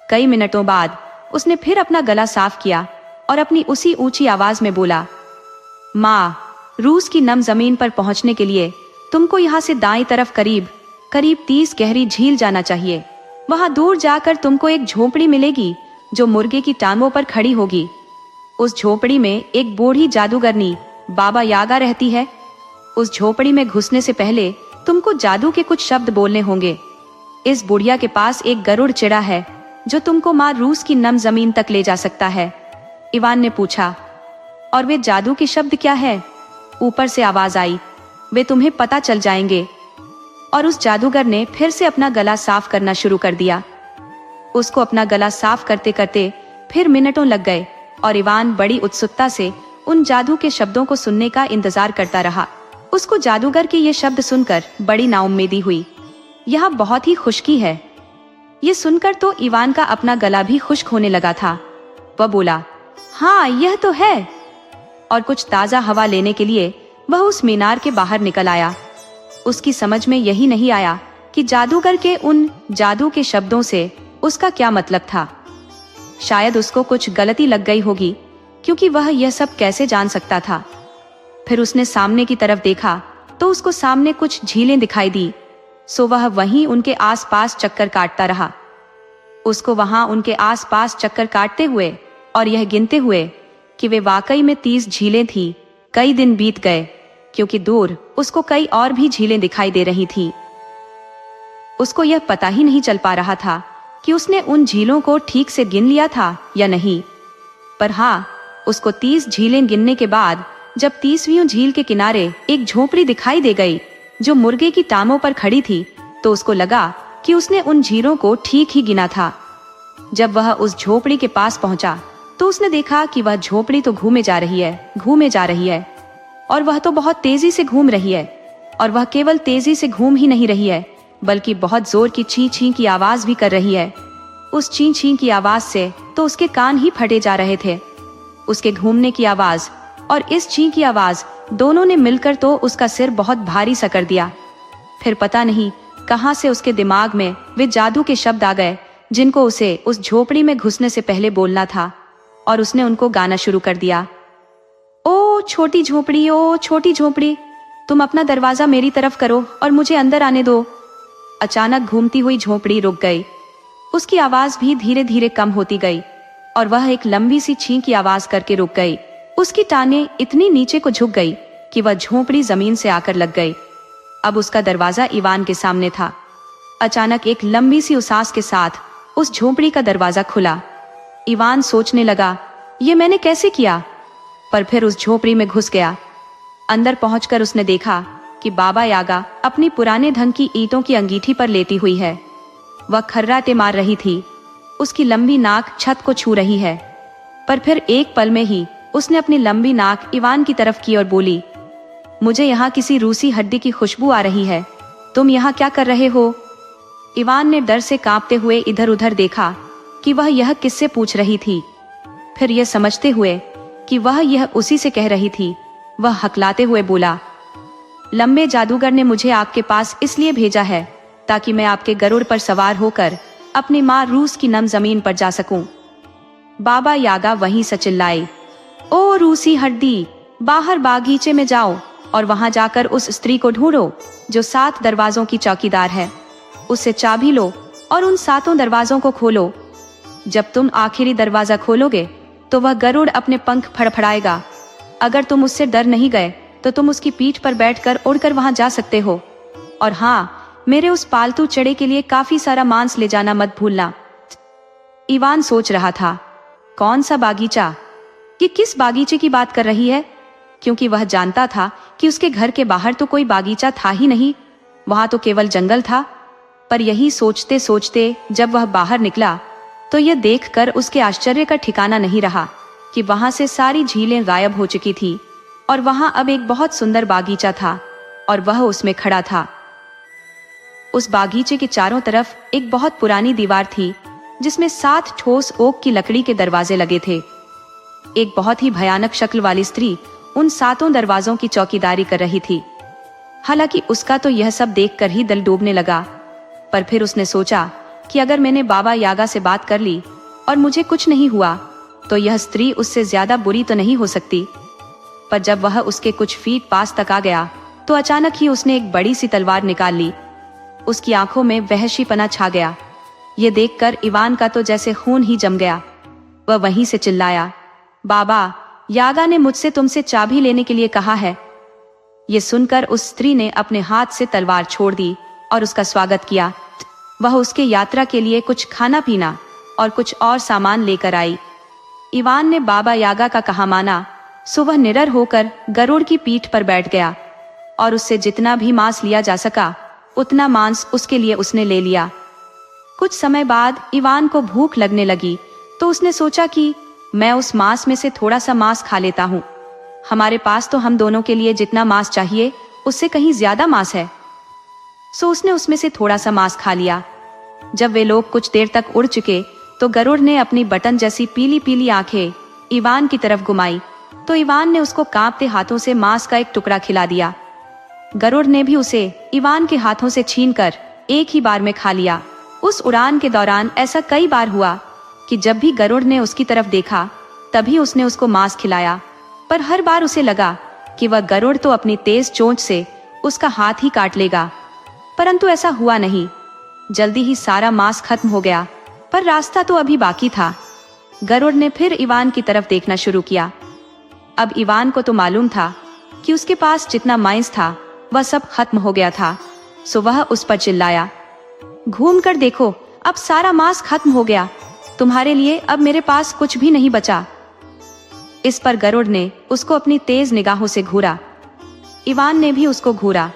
कई मिनटों बाद उसने फिर अपना गला साफ किया और अपनी उसी ऊंची आवाज में बोला, माँ, रूस की नम जमीन पर पहुंचने के लिए तुमको यहाँ से दाईं तरफ करीब 30 गहरी झील जाना चाहिए। वहां दूर जाकर तुमको एक झोपड़ी मिलेगी जो मुर्गे की टांगों पर खड़ी होगी। उस झोपड़ी में एक बूढ़ी जादूगरनी बाबा यागा रहती है। उस झोपड़ी में घुसने से पहले तुमको जादू के कुछ शब्द बोलने होंगे। इस बुढ़िया के पास एक गरुड़ चिड़ा है जो तुमको माँ रूस की नम जमीन तक ले जा सकता है। इवान ने पूछा, और वे जादू के शब्द क्या है? ऊपर से आवाज आई, वे तुम्हें पता चल जाएंगे। और उस जादूगर ने फिर से अपना गला साफ करना शुरू कर दिया। उसको अपना गला साफ करते करते फिर मिनटों लग गए और इवान बड़ी उत्सुकता से उन जादू के शब्दों को सुनने का इंतजार करता रहा। उसको जादूगर के ये शब्द सुनकर बड़ी नाउम्मीदी हुई। यहाँ बहुत ही खुशकी है। ये सुनकर तो इवान का अपना गला भी खुश्क होने लगा था। वह बोला, हाँ, यह तो है। और कुछ ताजा हवा लेने के लिए वह उस मीनार के बाहर निकल आया। उसकी समझ में यही नहीं आया कि जादूगर के उन जादू के शब्दों से उसका क्या मतलब था। शायद उसको कुछ गलती लग गई होगी, क्योंकि वह यह सब कैसे जान सकता था। फिर उसने सामने की तरफ देखा तो उसको सामने कुछ झीलें दिखाई दी, सो वह वहीं उनके आसपास चक्कर काटता रहा। उसको वहां उनके आसपास चक्कर काटते हुए और यह गिनते हुए कि वे वाकई में 30 झीलें थी, कई दिन बीत गए, क्योंकि दूर उसको कई और भी झीलें दिखाई दे रही थी। उसको यह पता ही नहीं चल पा रहा था कि उसने उन झीलों को ठीक से गिन लिया था या नहीं। पर हाँ, उसको 30 झीलें गिनने के बाद जब 30वीं झील के किनारे एक झोपड़ी दिखाई दे गई जो मुर्गे की टांगों पर खड़ी थी, तो उसको लगा कि उसने उन झीलों को ठीक ही गिना था। जब वह उस झोपड़ी के पास पहुंचा तो उसने देखा कि वह झोपड़ी तो घूमे जा रही है और वह तो बहुत तेजी से घूम रही है। और वह केवल तेजी से घूम ही नहीं रही है, बल्कि बहुत जोर की ची ची की आवाज भी कर रही है। उस ची ची की आवाज से तो उसके कान ही फटे जा रहे थे। उसके घूमने की आवाज और इस ची की आवाज दोनों ने मिलकर तो उसका सिर बहुत भारी सा कर दिया। फिर पता नहीं कहां से उसके दिमाग में वे जादू के शब्द आ गए जिनको उसे उस झोपड़ी में घुसने से पहले बोलना था, और उसने उनको गाना शुरू कर दिया। ओ छोटी झोपड़ी, तुम अपना दरवाजा मेरी तरफ करो और मुझे अंदर आने दो। अचानक घूमती हुई झोपड़ी रुक गई। उसकी आवाज भी धीरे धीरे कम होती गई और वह एक लंबी सी छीं की आवाज करके रुक गई। उसकी टांगें इतनी नीचे को झुक गई कि वह झोपड़ी जमीन से आकर लग गई। अब उसका दरवाजा इवान के सामने था। अचानक एक लंबी सी उसास के साथ उस झोपड़ी का दरवाजा खुला। इवान सोचने लगा, ये मैंने कैसे किया? पर फिर उस झोपड़ी में घुस गया। अंदर पहुंचकर उसने देखा कि बाबा यागा अपनी पुराने ढंग की ईंटों की अंगीठी पर लेटी हुई है। वह खर्राटे मार रही थी। उसकी लंबी नाक छत को छू रही है। पर फिर एक पल में ही उसने अपनी लंबी नाक इवान की तरफ की और बोली, मुझे यहाँ किसी रूसी हड्डी की खुशबू आ रही है। तुम यहाँ क्या कर रहे हो? इवान ने डर से कांपते हुए इधर उधर देखा कि वह यह किससे पूछ रही थी। फिर यह समझते हुए कि वह यह उसी से कह रही थी, वह हकलाते हुए बोला, लंबे जादूगर ने मुझे आपके पास इसलिए भेजा है ताकि मैं आपके गरुड़ पर सवार होकर अपनी माँ रूस की नम जमीन पर जा सकूं। बाबा यागा वहीं से चिल्लाए, ओ रूसी हड्डी, बाहर बागीचे में जाओ और वहां जाकर उस स्त्री को ढूंढो जो 7 दरवाजों की चौकीदार है। उससे चाबी लो और उन 7 दरवाजों को खोलो। जब तुम आखिरी दरवाजा खोलोगे तो वह गरुड़ अपने पंख फड़फड़ाएगा। अगर तुम उससे डर नहीं गए तो तुम उसकी पीठ पर बैठकर उड़कर वहां जा सकते हो। और हाँ, मेरे उस पालतू चढ़े के लिए काफी सारा मांस ले जाना मत भूलना। इवान सोच रहा था, कौन सा बागीचा? कि किस बागीचे की बात कर रही है? क्योंकि वह जानता था कि उसके घर के बाहर तो कोई बागीचा था ही नहीं, वहां तो केवल जंगल था। पर यही सोचते सोचते जब वह बाहर निकला तो यह देखकर उसके आश्चर्य का ठिकाना नहीं रहा कि वहां से सारी झीलें गायब हो चुकी थी और वहां अब एक बहुत सुंदर बागीचा था और वह उसमें खड़ा था। उस बागीचे के चारों तरफ एक बहुत पुरानी दीवार थी जिसमें 7 ठोस ओक की लकड़ी के दरवाजे लगे थे। एक बहुत ही भयानक शक्ल वाली स्त्री उन 7 दरवाजों की चौकीदारी कर रही थी। हालांकि उसका तो यह सब देखकर ही दिल डूबने लगा। पर फिर उसने सोचा कि अगर मैंने बाबा यागा से बात कर ली और मुझे कुछ नहीं हुआ तो यह स्त्री उससे ज्यादा बुरी तो नहीं हो सकती। पर जब वह उसके कुछ फीट पास तक आ गया तो अचानक ही उसने एक बड़ी सी तलवार निकाल ली। उसकी आंखों में वहशीपना छा गया। ये देखकर इवान का तो जैसे खून ही जम गया। वह वहीं से चिल्लाया, बाबा यागा ने मुझसे तुमसे चाबी लेने के लिए कहा है। ये सुनकर उस स्त्री ने अपने हाथ से तलवार छोड़ दी और उसका स्वागत किया। वह उसके यात्रा के लिए कुछ खाना पीना और कुछ और सामान लेकर आई। इवान ने बाबा यागा का कहा माना, सो वह निडर होकर गरुड़ की पीठ पर बैठ गया और उससे जितना भी मांस लिया जा सका उतना मांस उसके लिए उसने ले लिया। कुछ समय बाद इवान को भूख लगने लगी तो उसने सोचा कि मैं उस मांस में से थोड़ा सा मांस खा लेता हूँ। हमारे पास तो हम दोनों के लिए जितना मांस चाहिए उससे कहीं ज्यादा मांस है। सो उसने उसमें से थोड़ा सा मांस खा लिया। जब वे लोग कुछ देर तक उड़ चुके तो गरुड़ ने अपनी बटन जैसी पीली पीली आंखें इवान की तरफ घुमाई तो इवान ने उसको कांपते हाथों से मांस का एक टुकड़ा खिला दिया। गरुड़ ने भी उसे इवान के हाथों से छीनकर एक ही बार में खा लिया। उस उड़ान के दौरान ऐसा कई बार हुआ कि जब भी गरुड़ ने उसकी तरफ देखा तभी उसने उसको मांस खिलाया। पर हर बार उसे लगा कि वह गरुड़ तो अपनी तेज चोंच से उसका हाथ ही काट लेगा, परंतु ऐसा हुआ नहीं। जल्दी ही सारा मांस खत्म हो गया, पर रास्ता तो अभी बाकी था। गरुड़ ने फिर इवान की तरफ देखना शुरू किया। अब इवान को तो मालूम था कि उसके पास जितना मांस था वह सब खत्म हो गया था। सो वह उस पर चिल्लाया, घूम कर देखो, अब सारा मांस खत्म हो गया। तुम्हारे लिए अब मेरे पास कुछ भी नहीं बचा। इस पर गरुड़ ने उसको अपनी तेज निगाहों से घूरा। इवान ने भी उसको घूरा,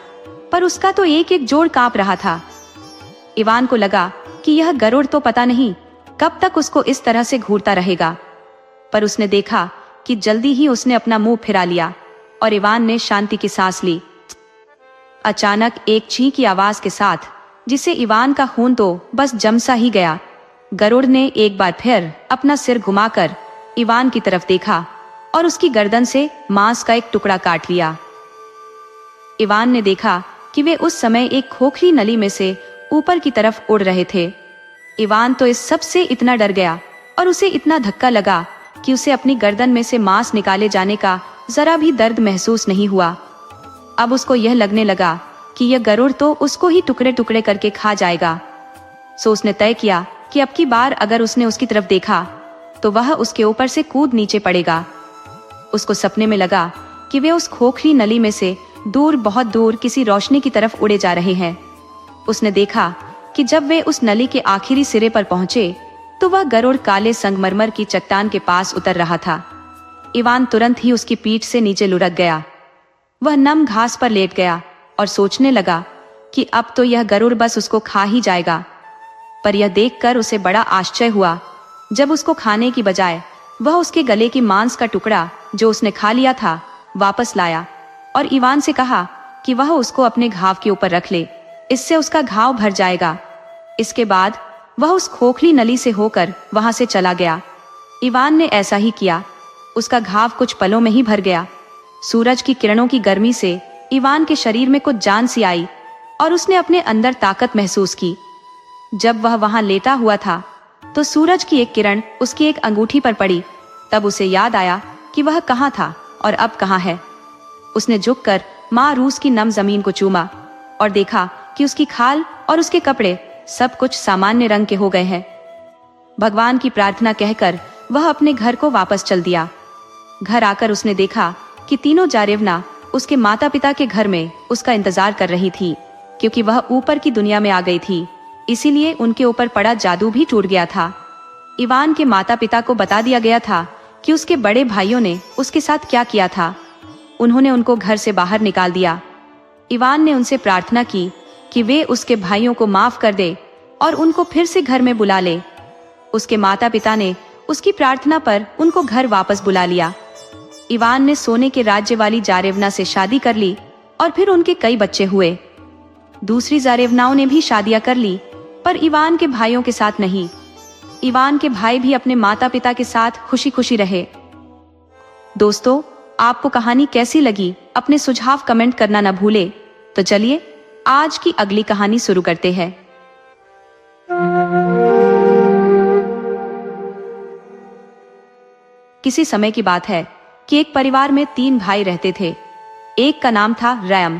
पर उसका तो एक एक जोड़ कांप रहा था। इवान को लगा कि यह गरुड़ तो पता नहीं कब तक उसको इस तरह से घूरता रहेगा। पर उसने देखा कि जल्दी ही उसने अपना मुंह फिरा लिया और इवान ने शांति की सांस ली। अचानक एक चीं की आवाज के साथ, जिसे इवान का खून तो बस जम सा ही गया, गरुड़ ने एक बार फिर अपना सिर घुमाकर इवान की तरफ देखा और उसकी गर्दन से मांस का एक टुकड़ा काट लिया। इवान ने देखा कि वे उस समय एक खोखली नली में से ऊपर की तरफ उड़ रहे थे। इवान तो इस सब से इतना डर गया और उसे इतना धक्का लगा कि उसे अपनी गर्दन में से मांस निकाले जाने का जरा भी दर्द महसूस नहीं हुआ। अब उसको यह लगने लगा कि यह गरुड़ तो उसको ही टुकड़े टुकड़े करके खा जाएगा। सो उसने तय किया कि अब की बार अगर उसने उसकी तरफ देखा तो वह उसके ऊपर से कूद नीचे पड़ेगा। उसको सपने में लगा कि वे उस खोखली नली में से दूर, बहुत दूर किसी रोशनी की तरफ उड़े जा रहे हैं। उसने देखा कि जब वे उस नली के आखिरी सिरे पर पहुंचे तो वह गरुड़ काले संगमरमर की चट्टान के पास उतर रहा था। इवान तुरंत ही उसकी पीठ से नीचे लुढ़क गया। वह नम घास पर लेट गया और सोचने लगा कि अब तो यह गरुड़ बस उसको खा ही जाएगा। पर यह देखकर उसे बड़ा आश्चर्य हुआ जब उसको खाने की बजाय वह उसके गले की मांस का टुकड़ा जो उसने खा लिया था वापस लाया और इवान से कहा कि वह उसको अपने घाव के ऊपर रख ले, इससे उसका घाव भर जाएगा। इसके बाद वह उस खोखली नली से होकर वहां से चला गया। इवान ने ऐसा ही किया। उसका घाव कुछ पलों में ही भर गया। सूरज की किरणों की गर्मी से इवान के शरीर में कुछ जान सी आई और उसने अपने अंदर ताकत महसूस की। जब वह वहां लेटा हुआ था तो सूरज की एक किरण उसकी एक अंगूठी पर पड़ी। तब उसे याद आया कि वह कहाँ था और अब कहाँ है। उसने झुककर माँ रूस की नम जमीन को चूमा और देखा कि उसकी खाल और उसके कपड़े सब कुछ सामान्य रंग के हो गए हैं। भगवान की प्रार्थना कहकर वह अपने घर को वापस चल दिया। घर आकर उसने देखा कि तीनों जारेवना उसके माता पिता के घर में उसका इंतजार कर रही थी, क्योंकि वह ऊपर की दुनिया में आ गई थी, इसीलिए उनके ऊपर पड़ा जादू भी टूट गया था। इवान के माता पिता को बता दिया गया था कि उसके बड़े भाइयों ने उसके साथ क्या किया था। उन्होंने उनको घर से बाहर निकाल दिया। इवान ने उनसे प्रार्थना की कि वे उसके भाइयों को माफ कर दे और उनको फिर से घर में बुला ले। उसके माता पिता ने उसकी प्रार्थना पर उनको घर वापस बुला लिया। इवान ने सोने के राज्य वाली जारेवना से शादी कर ली और फिर उनके कई बच्चे हुए। दूसरी जारेवनाओं ने भी शादियां कर ली, पर इवान के भाइयों के साथ नहीं। इवान के भाई भी अपने माता पिता के साथ खुशी खुशी रहे। दोस्तों, आपको कहानी कैसी लगी अपने सुझाव कमेंट करना न भूले। तो चलिए आज की अगली कहानी शुरू करते हैं। किसी समय की बात है कि एक परिवार में 3 भाई रहते थे। एक का नाम था रैम,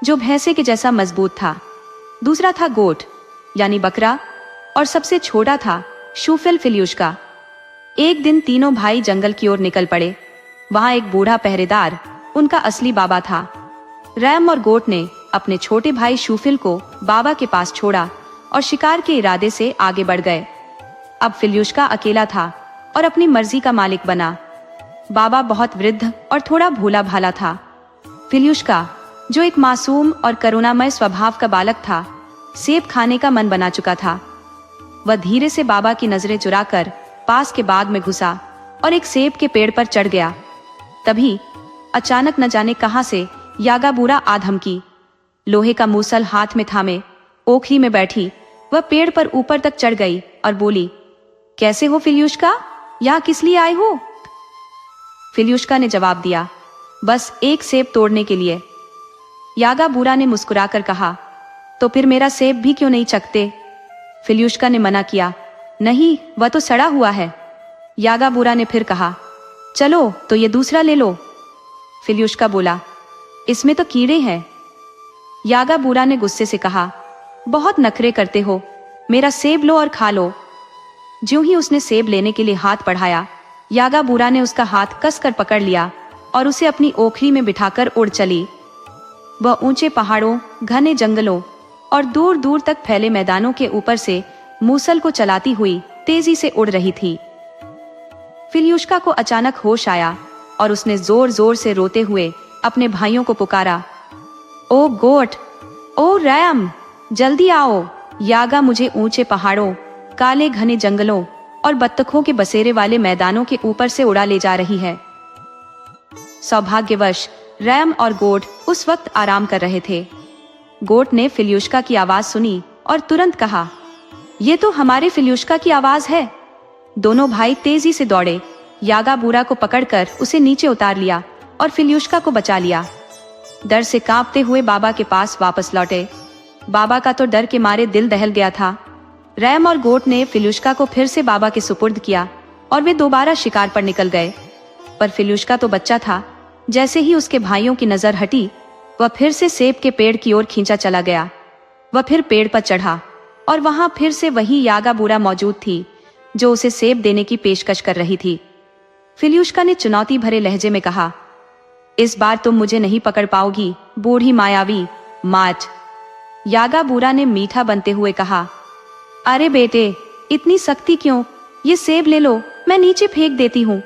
जो भैंसे के जैसा मजबूत था। दूसरा था गोट यानी बकरा, और सबसे छोटा था शूफिल फिल्यूशका। एक दिन तीनों भाई जंगल की ओर निकल पड़े। वहां एक बूढ़ा पहरेदार उनका असली बाबा था। रैम और गोट ने अपने छोटे भाई शूफिल को बाबा के पास छोड़ा और शिकार के इरादे से आगे बढ़ गए। अब फिल्यूशका अकेला था और अपनी मर्जी का मालिक बना। बाबा बहुत वृद्ध और थोड़ा भोला भाला था। फिल्यूशका, जो एक मासूम और करुणामय स्वभाव का बालक था, सेब खाने का मन बना चुका था। वह धीरे से बाबा की नजरें चुराकर पास के बाग में घुसा और एक सेब के पेड़ पर चढ़ गया। तभी अचानक न जाने कहां से यागाबूरा आ धमकी। लोहे का मूसल हाथ में थामे ओखली में बैठी वह पेड़ पर ऊपर तक चढ़ गई और बोली, कैसे हो फिल्यूशका, यहाँ किस लिए आए हो? फिल्यूशका ने जवाब दिया, बस एक सेब तोड़ने के लिए। यागाबूरा ने मुस्कुराकर कहा, तो फिर मेरा सेब भी क्यों नहीं चखते? फिल्यूशका ने मना किया, नहीं, वह तो सड़ा हुआ है। यागाबूरा ने फिर कहा, चलो तो ये दूसरा ले लो। फिल्यूशका बोला, इसमें तो कीड़े हैं। यागाबूरा ने गुस्से से कहा, बहुत नखरे करते हो, मेरा सेब लो और खा लो। ज्यों ही उसने सेब लेने के लिए हाथ बढ़ाया, यागाबूरा ने उसका हाथ कसकर पकड़ लिया और उसे अपनी ओखली में बिठाकर उड़ चली। वह ऊंचे पहाड़ों, घने जंगलों और दूर दूर तक फैले मैदानों के ऊपर से मूसल को चलाती हुई तेजी से उड़ रही थी। फिल्यूशका को अचानक होश आया और उसने जोर जोर से रोते हुए अपने भाइयों को पुकारा, ओ गोट, ओ रैम, जल्दी आओ। यागा मुझे ऊंचे पहाड़ों, काले घने जंगलों और बत्तखों के बसेरे वाले मैदानों के ऊपर से उड़ा ले जा रही है। सौभाग्यवश रैम और गोट उस वक्त आराम कर रहे थे। गोट ने फिल्यूशका की आवाज सुनी और तुरंत कहा, ये तो हमारे फिल्यूशका की आवाज है। दोनों भाई तेजी से दौड़े, यागाबूरा को पकड़कर उसे नीचे उतार लिया और फिल्यूशका को बचा लिया। डर से कांपते हुए बाबा के पास वापस लौटे। बाबा का तो डर के मारे दिल दहल गया था। रैम और गोट ने फिल्यूशका को फिर से बाबा के सुपुर्द किया और वे दोबारा शिकार पर निकल गए। पर फिल्यूशका तो बच्चा था। जैसे ही उसके भाइयों की नजर हटी, वह फिर से सेब के पेड़ की ओर खींचा चला गया। वह फिर पेड़ पर चढ़ा और वहां फिर से वही यागाबूरा मौजूद थी, जो उसे सेब देने की पेशकश कर रही थी। फिल्यूशका ने चुनौती भरे लहजे में कहा, इस बार तुम मुझे नहीं पकड़ पाओगी, बूढ़ी मायावी माट। यागा बूरा ने मीठा बनते हुए कहा, अरे बेटे, इतनी सख्ती क्यों? ये सेब ले लो, मैं नीचे फेंक देती हूँ।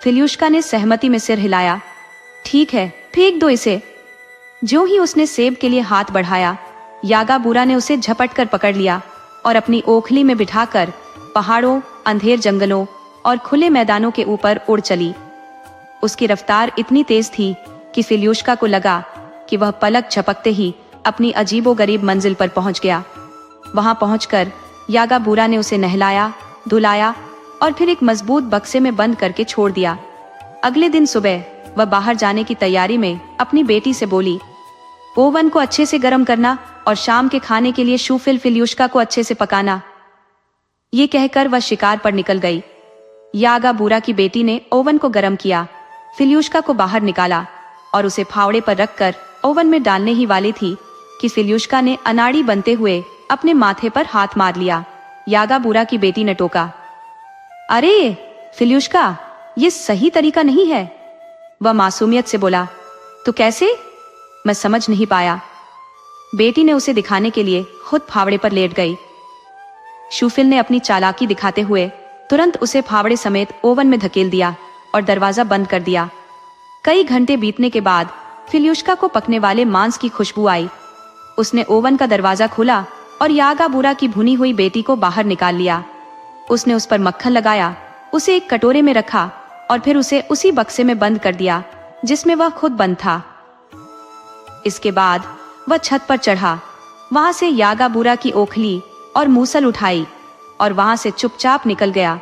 फिल्यूश्का ने सहमति में सिर हिलाया। ठीक है, फेंक दो इसे। ज्यों ही उसने सेब के लिए हाथ बढ़ाया, यागा बूरा ने उसे झपट कर पकड़ लिया और अपनी ओखली में बिठाकर पहाड़ों, अंधेर जंगलों और खुले मैदानों के ऊपर उड़ चली। उसकी रफ्तार इतनी तेज थी कि फिल्यूश्का को लगा कि वह पलक झपकते ही अपनी अजीबोगरीब मंजिल पर पहुंच गया। वहां पहुंचकर यागा बूरा ने उसे नहलाया, धुलाया और फिर एक मजबूत बक्से में बंद करके छोड़ दिया। अगले दिन सुबह वह बाहर जाने की तैयारी में अपनी बेटी से बोली, ओवन को अच्छे से गर्म करना और शाम के खाने के लिए शूफिल फिल्यूश्का को अच्छे से पकाना। ये कहकर वह शिकार पर निकल गई। यागा बूरा की बेटी ने ओवन को गर्म किया, फिल्यूश्का को बाहर निकाला और उसे फावड़े पर रखकर ओवन में डालने ही वाली थी कि फिल्यूश्का ने अनाड़ी बनते हुए अपने माथे पर हाथ मार लिया। यागा बूरा की बेटी ने टोका, अरे फिल्यूश्का, ये सही तरीका नहीं है। वह मासूमियत से बोला, तो कैसे? मैं समझ नहीं पाया। बेटी ने उसे दिखाने के लिए खुद फावड़े पर लेट गई। शूफिल ने अपनी चालाकी दिखाते हुए तुरंत उसे फावड़े समेत ओवन में धकेल दिया और दरवाजा बंद कर दिया। कई घंटे बीतने के बाद फिल्यूश्का को पकने वाले मांस की खुशबू आई। उसने ओवन का दरवाजा खोला और यागा बूरा की भुनी हुई बेटी को बाहर निकाल लिया। उसने उस पर मक्खन लगाया, उसे एक कटोरे में रखा और फिर उसे उसी बक्से में बंद कर दिया जिसमें वह खुद बंद था। इसके बाद वह छत पर चढ़ा, वहां से यागा बूरा की ओखली और मूसल उठाई और वहां से चुपचाप निकल गया।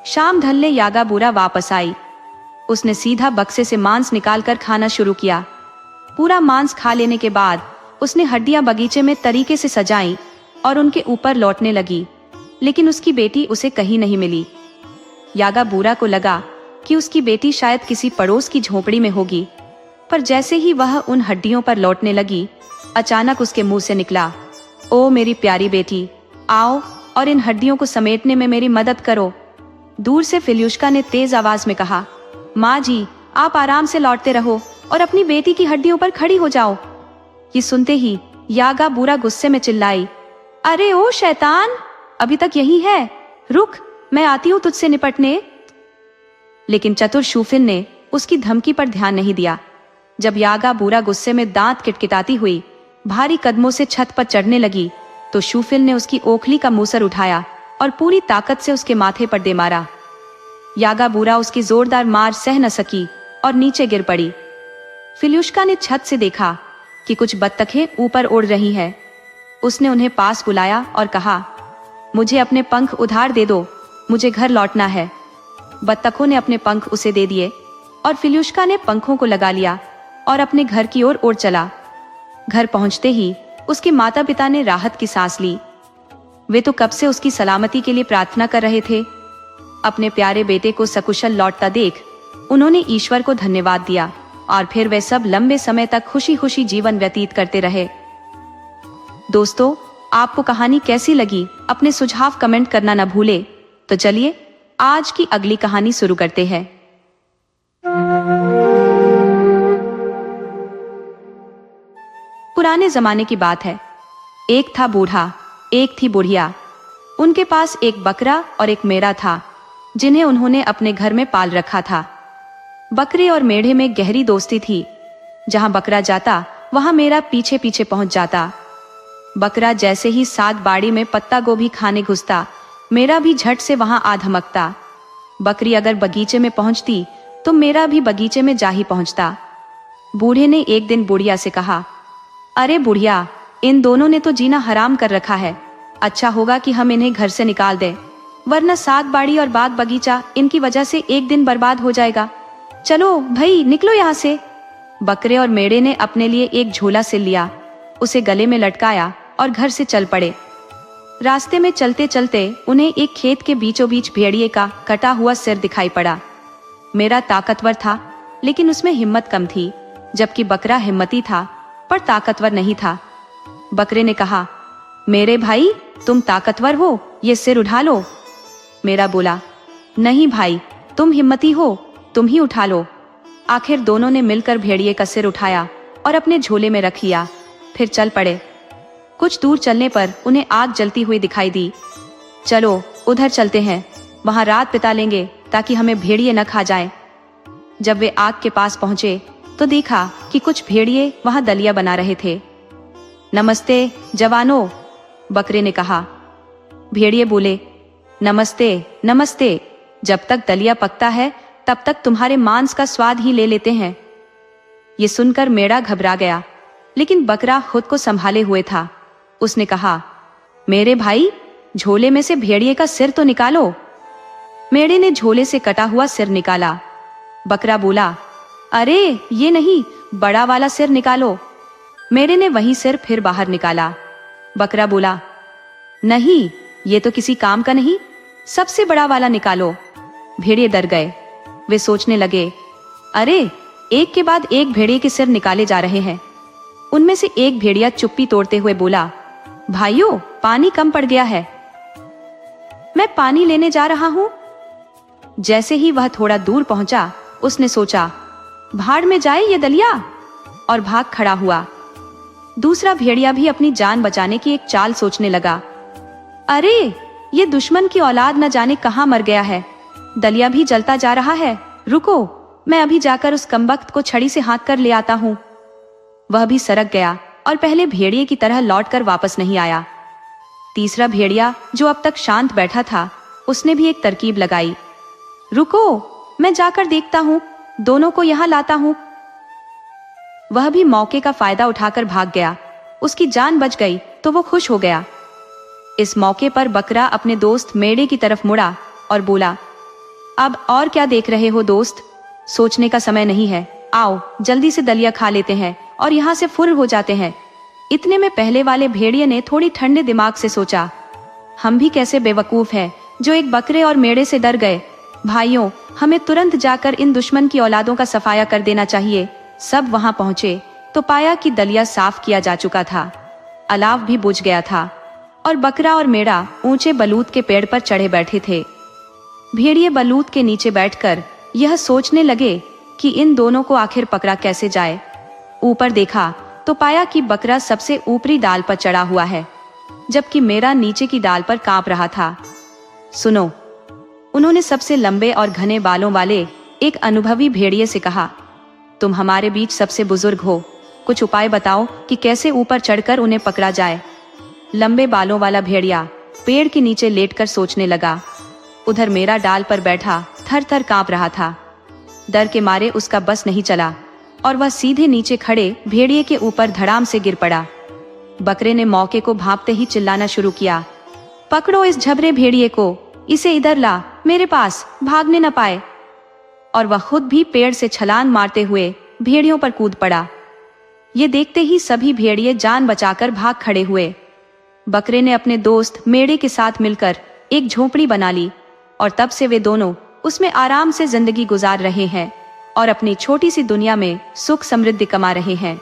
शाम ढलने यागा बूरा वापस आई। उसने सीधा बक्से से मांस निकालकर खाना शुरू किया। पूरा मांस खा लेने के बाद उसने हड्डियां बगीचे में तरीके से सजाई और उनके ऊपर लौटने लगी, लेकिन उसकी बेटी उसे कहीं नहीं मिली। यागा बूरा को लगा कि उसकी बेटी शायद किसी पड़ोस की झोपड़ी में होगी, पर जैसे ही वह उन हड्डियों पर लौटने लगी, अचानक उसके मुंह से निकला, ओ मेरी प्यारी बेटी, आओ और इन हड्डियों को समेटने में मेरी मदद करो। दूर से फिल्यूश्का ने तेज आवाज में कहा, माँ जी, आप आराम से लौटते रहो और अपनी बेटी की हड्डियों पर खड़ी हो जाओ। ये सुनते ही यागा बूरा गुस्से में चिल्लाई, अरे ओ शैतान, अभी तक यही है? रुक, मैं आती हूँ तुझसे निपटने। लेकिन चतुर शूफिल ने उसकी धमकी पर ध्यान नहीं दिया। जब यागा बूरा गुस्से में दांत किटकिटाती हुई भारी कदमों से छत पर चढ़ने लगी, तो शूफिल ने उसकी ओखली का मूसर उठाया और पूरी ताकत से उसके माथे पर दे मारा। यागा बूरा उसकी जोरदार मार सह न सकी और नीचे गिर पड़ी। फिल्यूश्का ने छत से देखा कि कुछ बत्तखें ऊपर उड़ रही हैं। उसने उन्हें पास बुलाया और कहा, मुझे अपने पंख उधार दे दो, मुझे घर लौटना है। बत्तखों ने अपने पंख उसे दे दिए और फिल्यूश्का ने पंखों को लगा लिया और अपने घर की ओर उड़ चला। घर पहुंचते ही उसके माता पिता ने राहत की सांस ली। वे तो कब से उसकी सलामती के लिए प्रार्थना कर रहे थे। अपने प्यारे बेटे को सकुशल लौटता देख उन्होंने ईश्वर को धन्यवाद दिया और फिर वे सब लंबे समय तक खुशी खुशी जीवन व्यतीत करते रहे। दोस्तों, आपको कहानी कैसी लगी? अपने सुझाव कमेंट करना न भूले। तो चलिए आज की अगली कहानी शुरू करते हैं। पुराने जमाने की बात है। एक था बूढ़ा, एक थी बुढ़िया। उनके पास एक बकरा और एक मेढ़ा था, जिन्हें उन्होंने अपने घर में पाल रखा था। बकरे और मेढ़े में गहरी दोस्ती थी। जहां बकरा जाता वहां मेढ़ा पीछे पीछे पहुंच जाता। बकरा जैसे ही साग बाड़ी में पत्ता गोभी खाने घुसता, मेढ़ा भी झट से वहां आ धमकता। बकरी अगर बगीचे में पहुंचती तो मेढ़ा भी बगीचे में जा ही पहुंचता। बूढ़े ने एक दिन बुढ़िया से कहा, अरे बुढ़िया, इन दोनों ने तो जीना हराम कर रखा है। अच्छा होगा कि हम इन्हें घर से निकाल दें, वरना साग बाड़ी और बाग बगीचा इनकी वजह से एक दिन बर्बाद हो जाएगा। चलो भाई, निकलो यहाँ से। बकरे और मेढ़े ने अपने लिए एक झोला सिल लिया, उसे गले में लटकाया और घर से चल पड़े। रास्ते में चलते चलते उन्हें एक खेत के बीचों बीच भेड़िए का कटा हुआ सिर दिखाई पड़ा। मेरा ताकतवर था, लेकिन उसमें हिम्मत कम थी, जबकि बकरा हिम्मती था पर ताकतवर नहीं था। बकरे ने कहा, मेरे भाई, तुम ताकतवर हो, ये सिर उठा लो। मेरा बोला, नहीं भाई, तुम हिम्मती हो, तुम ही उठा लो। आखिर दोनों ने मिलकर भेड़िए का सिर उठाया और अपने झोले में रख लिया, फिर चल पड़े। कुछ दूर चलने पर उन्हें आग जलती हुई दिखाई दी। चलो उधर चलते हैं, वहां रात बिता लेंगे ताकि हमें भेड़िए न खा जाएं। जब वे आग के पास पहुंचे तो देखा कि कुछ भेड़िए वहां दलिया बना रहे थे। नमस्ते जवानों, बकरे ने कहा। भेड़िए बोले, नमस्ते नमस्ते, जब तक दलिया पकता है तब तक तुम्हारे मांस का स्वाद ही ले लेते हैं। ये सुनकर मेढ़ा घबरा गया, लेकिन बकरा खुद को संभाले हुए था। उसने कहा, मेरे भाई, झोले में से भेड़िए का सिर तो निकालो। मेढ़े ने झोले से कटा हुआ सिर निकाला। बकरा बोला, अरे ये नहीं, बड़ा वाला सिर निकालो। मेढ़े ने वही सिर फिर बाहर निकाला। बकरा बोला, नहीं, ये तो किसी काम का नहीं, सबसे बड़ा वाला निकालो। भेड़िए डर गए। वे सोचने लगे, अरे एक के बाद एक भेड़िए के सिर निकाले जा रहे हैं। उनमें से एक भेड़िया चुप्पी तोड़ते हुए बोला, भाइयों, पानी कम पड़ गया है, मैं पानी लेने जा रहा हूं। जैसे ही वह थोड़ा दूर पहुंचा, उसने सोचा, भाड़ में जाए ये दलिया, और भाग खड़ा हुआ। दूसरा भेड़िया भी अपनी जान बचाने की एक चाल सोचने लगा। अरे ये दुश्मन की औलाद न जाने कहां मर गया है, दलिया भी जलता जा रहा है, रुको, मैं अभी जाकर उस कमबख्त को छड़ी से हाँक कर ले आता हूं। वह भी सरक गया और पहले भेड़िए की तरह लौटकर वापस नहीं आया। तीसरा भेड़िया, जो अब तक शांत बैठा था, उसने भी एक तरकीब लगाई। रुको, मैं जाकर देखता हूं, दोनों को यहां लाता हूं। वह भी मौके का फायदा उठाकर भाग गया। उसकी जान बच गई तो वो खुश हो गया। इस मौके पर बकरा अपने दोस्त मेढ़े की तरफ मुड़ा और बोला, अब और क्या देख रहे हो दोस्त, सोचने का समय नहीं है, आओ जल्दी से दलिया खा लेते हैं और यहाँ से फुर्र हो जाते हैं। इतने में पहले वाले भेड़िए ने थोड़ी ठंडे दिमाग से सोचा, हम भी कैसे बेवकूफ हैं जो एक बकरे और मेढ़े से डर गए। भाइयों, हमें तुरंत जाकर इन दुश्मन की औलादों का सफाया कर देना चाहिए। सब वहां पहुंचे तो पाया कि दलिया साफ किया जा चुका था, अलाव भी बुझ गया था और बकरा और मेढ़ा ऊंचे बलूत के पेड़ पर चढ़े बैठे थे। भेड़िए बलूत के नीचे बैठकर यह सोचने लगे कि इन दोनों को आखिर पकड़ा कैसे जाए। ऊपर देखा तो पाया कि बकरा सबसे ऊपरी डाल पर चढ़ा हुआ है, जबकि मेढ़ा नीचे की डाल पर कांप रहा था। सुनो, उन्होंने सबसे लंबे और घने बालों वाले एक अनुभवी भेड़िए से कहा, तुम हमारे बीच सबसे बुजुर्ग हो, कुछ उपाय बताओ कि कैसे ऊपर चढ़कर उन्हें पकड़ा जाए। लंबे बालों वाला भेड़िया पेड़ के नीचे लेटकर सोचने लगा। उधर मेरा डाल पर बैठा थर थर कांप रहा था। डर के मारे उसका बस नहीं चला और वह सीधे नीचे खड़े भेड़िए के ऊपर धड़ाम से गिर पड़ा। बकरे ने मौके को भांपते ही चिल्लाना शुरू किया, पकड़ो इस झबरे भेड़िए को, इसे इधर ला, मेरे पास, भागने न पाए। और वह खुद भी पेड़ से छलांग मारते हुए भेड़ियों पर कूद पड़ा। ये देखते ही सभी भेड़िए जान बचाकर भाग खड़े हुए। बकरे ने अपने दोस्त मेढ़े के साथ मिलकर एक झोपड़ी बना ली और तब से वे दोनों उसमें आराम से जिंदगी गुजार रहे हैं और अपनी छोटी सी दुनिया में सुख समृद्धि कमा रहे हैं।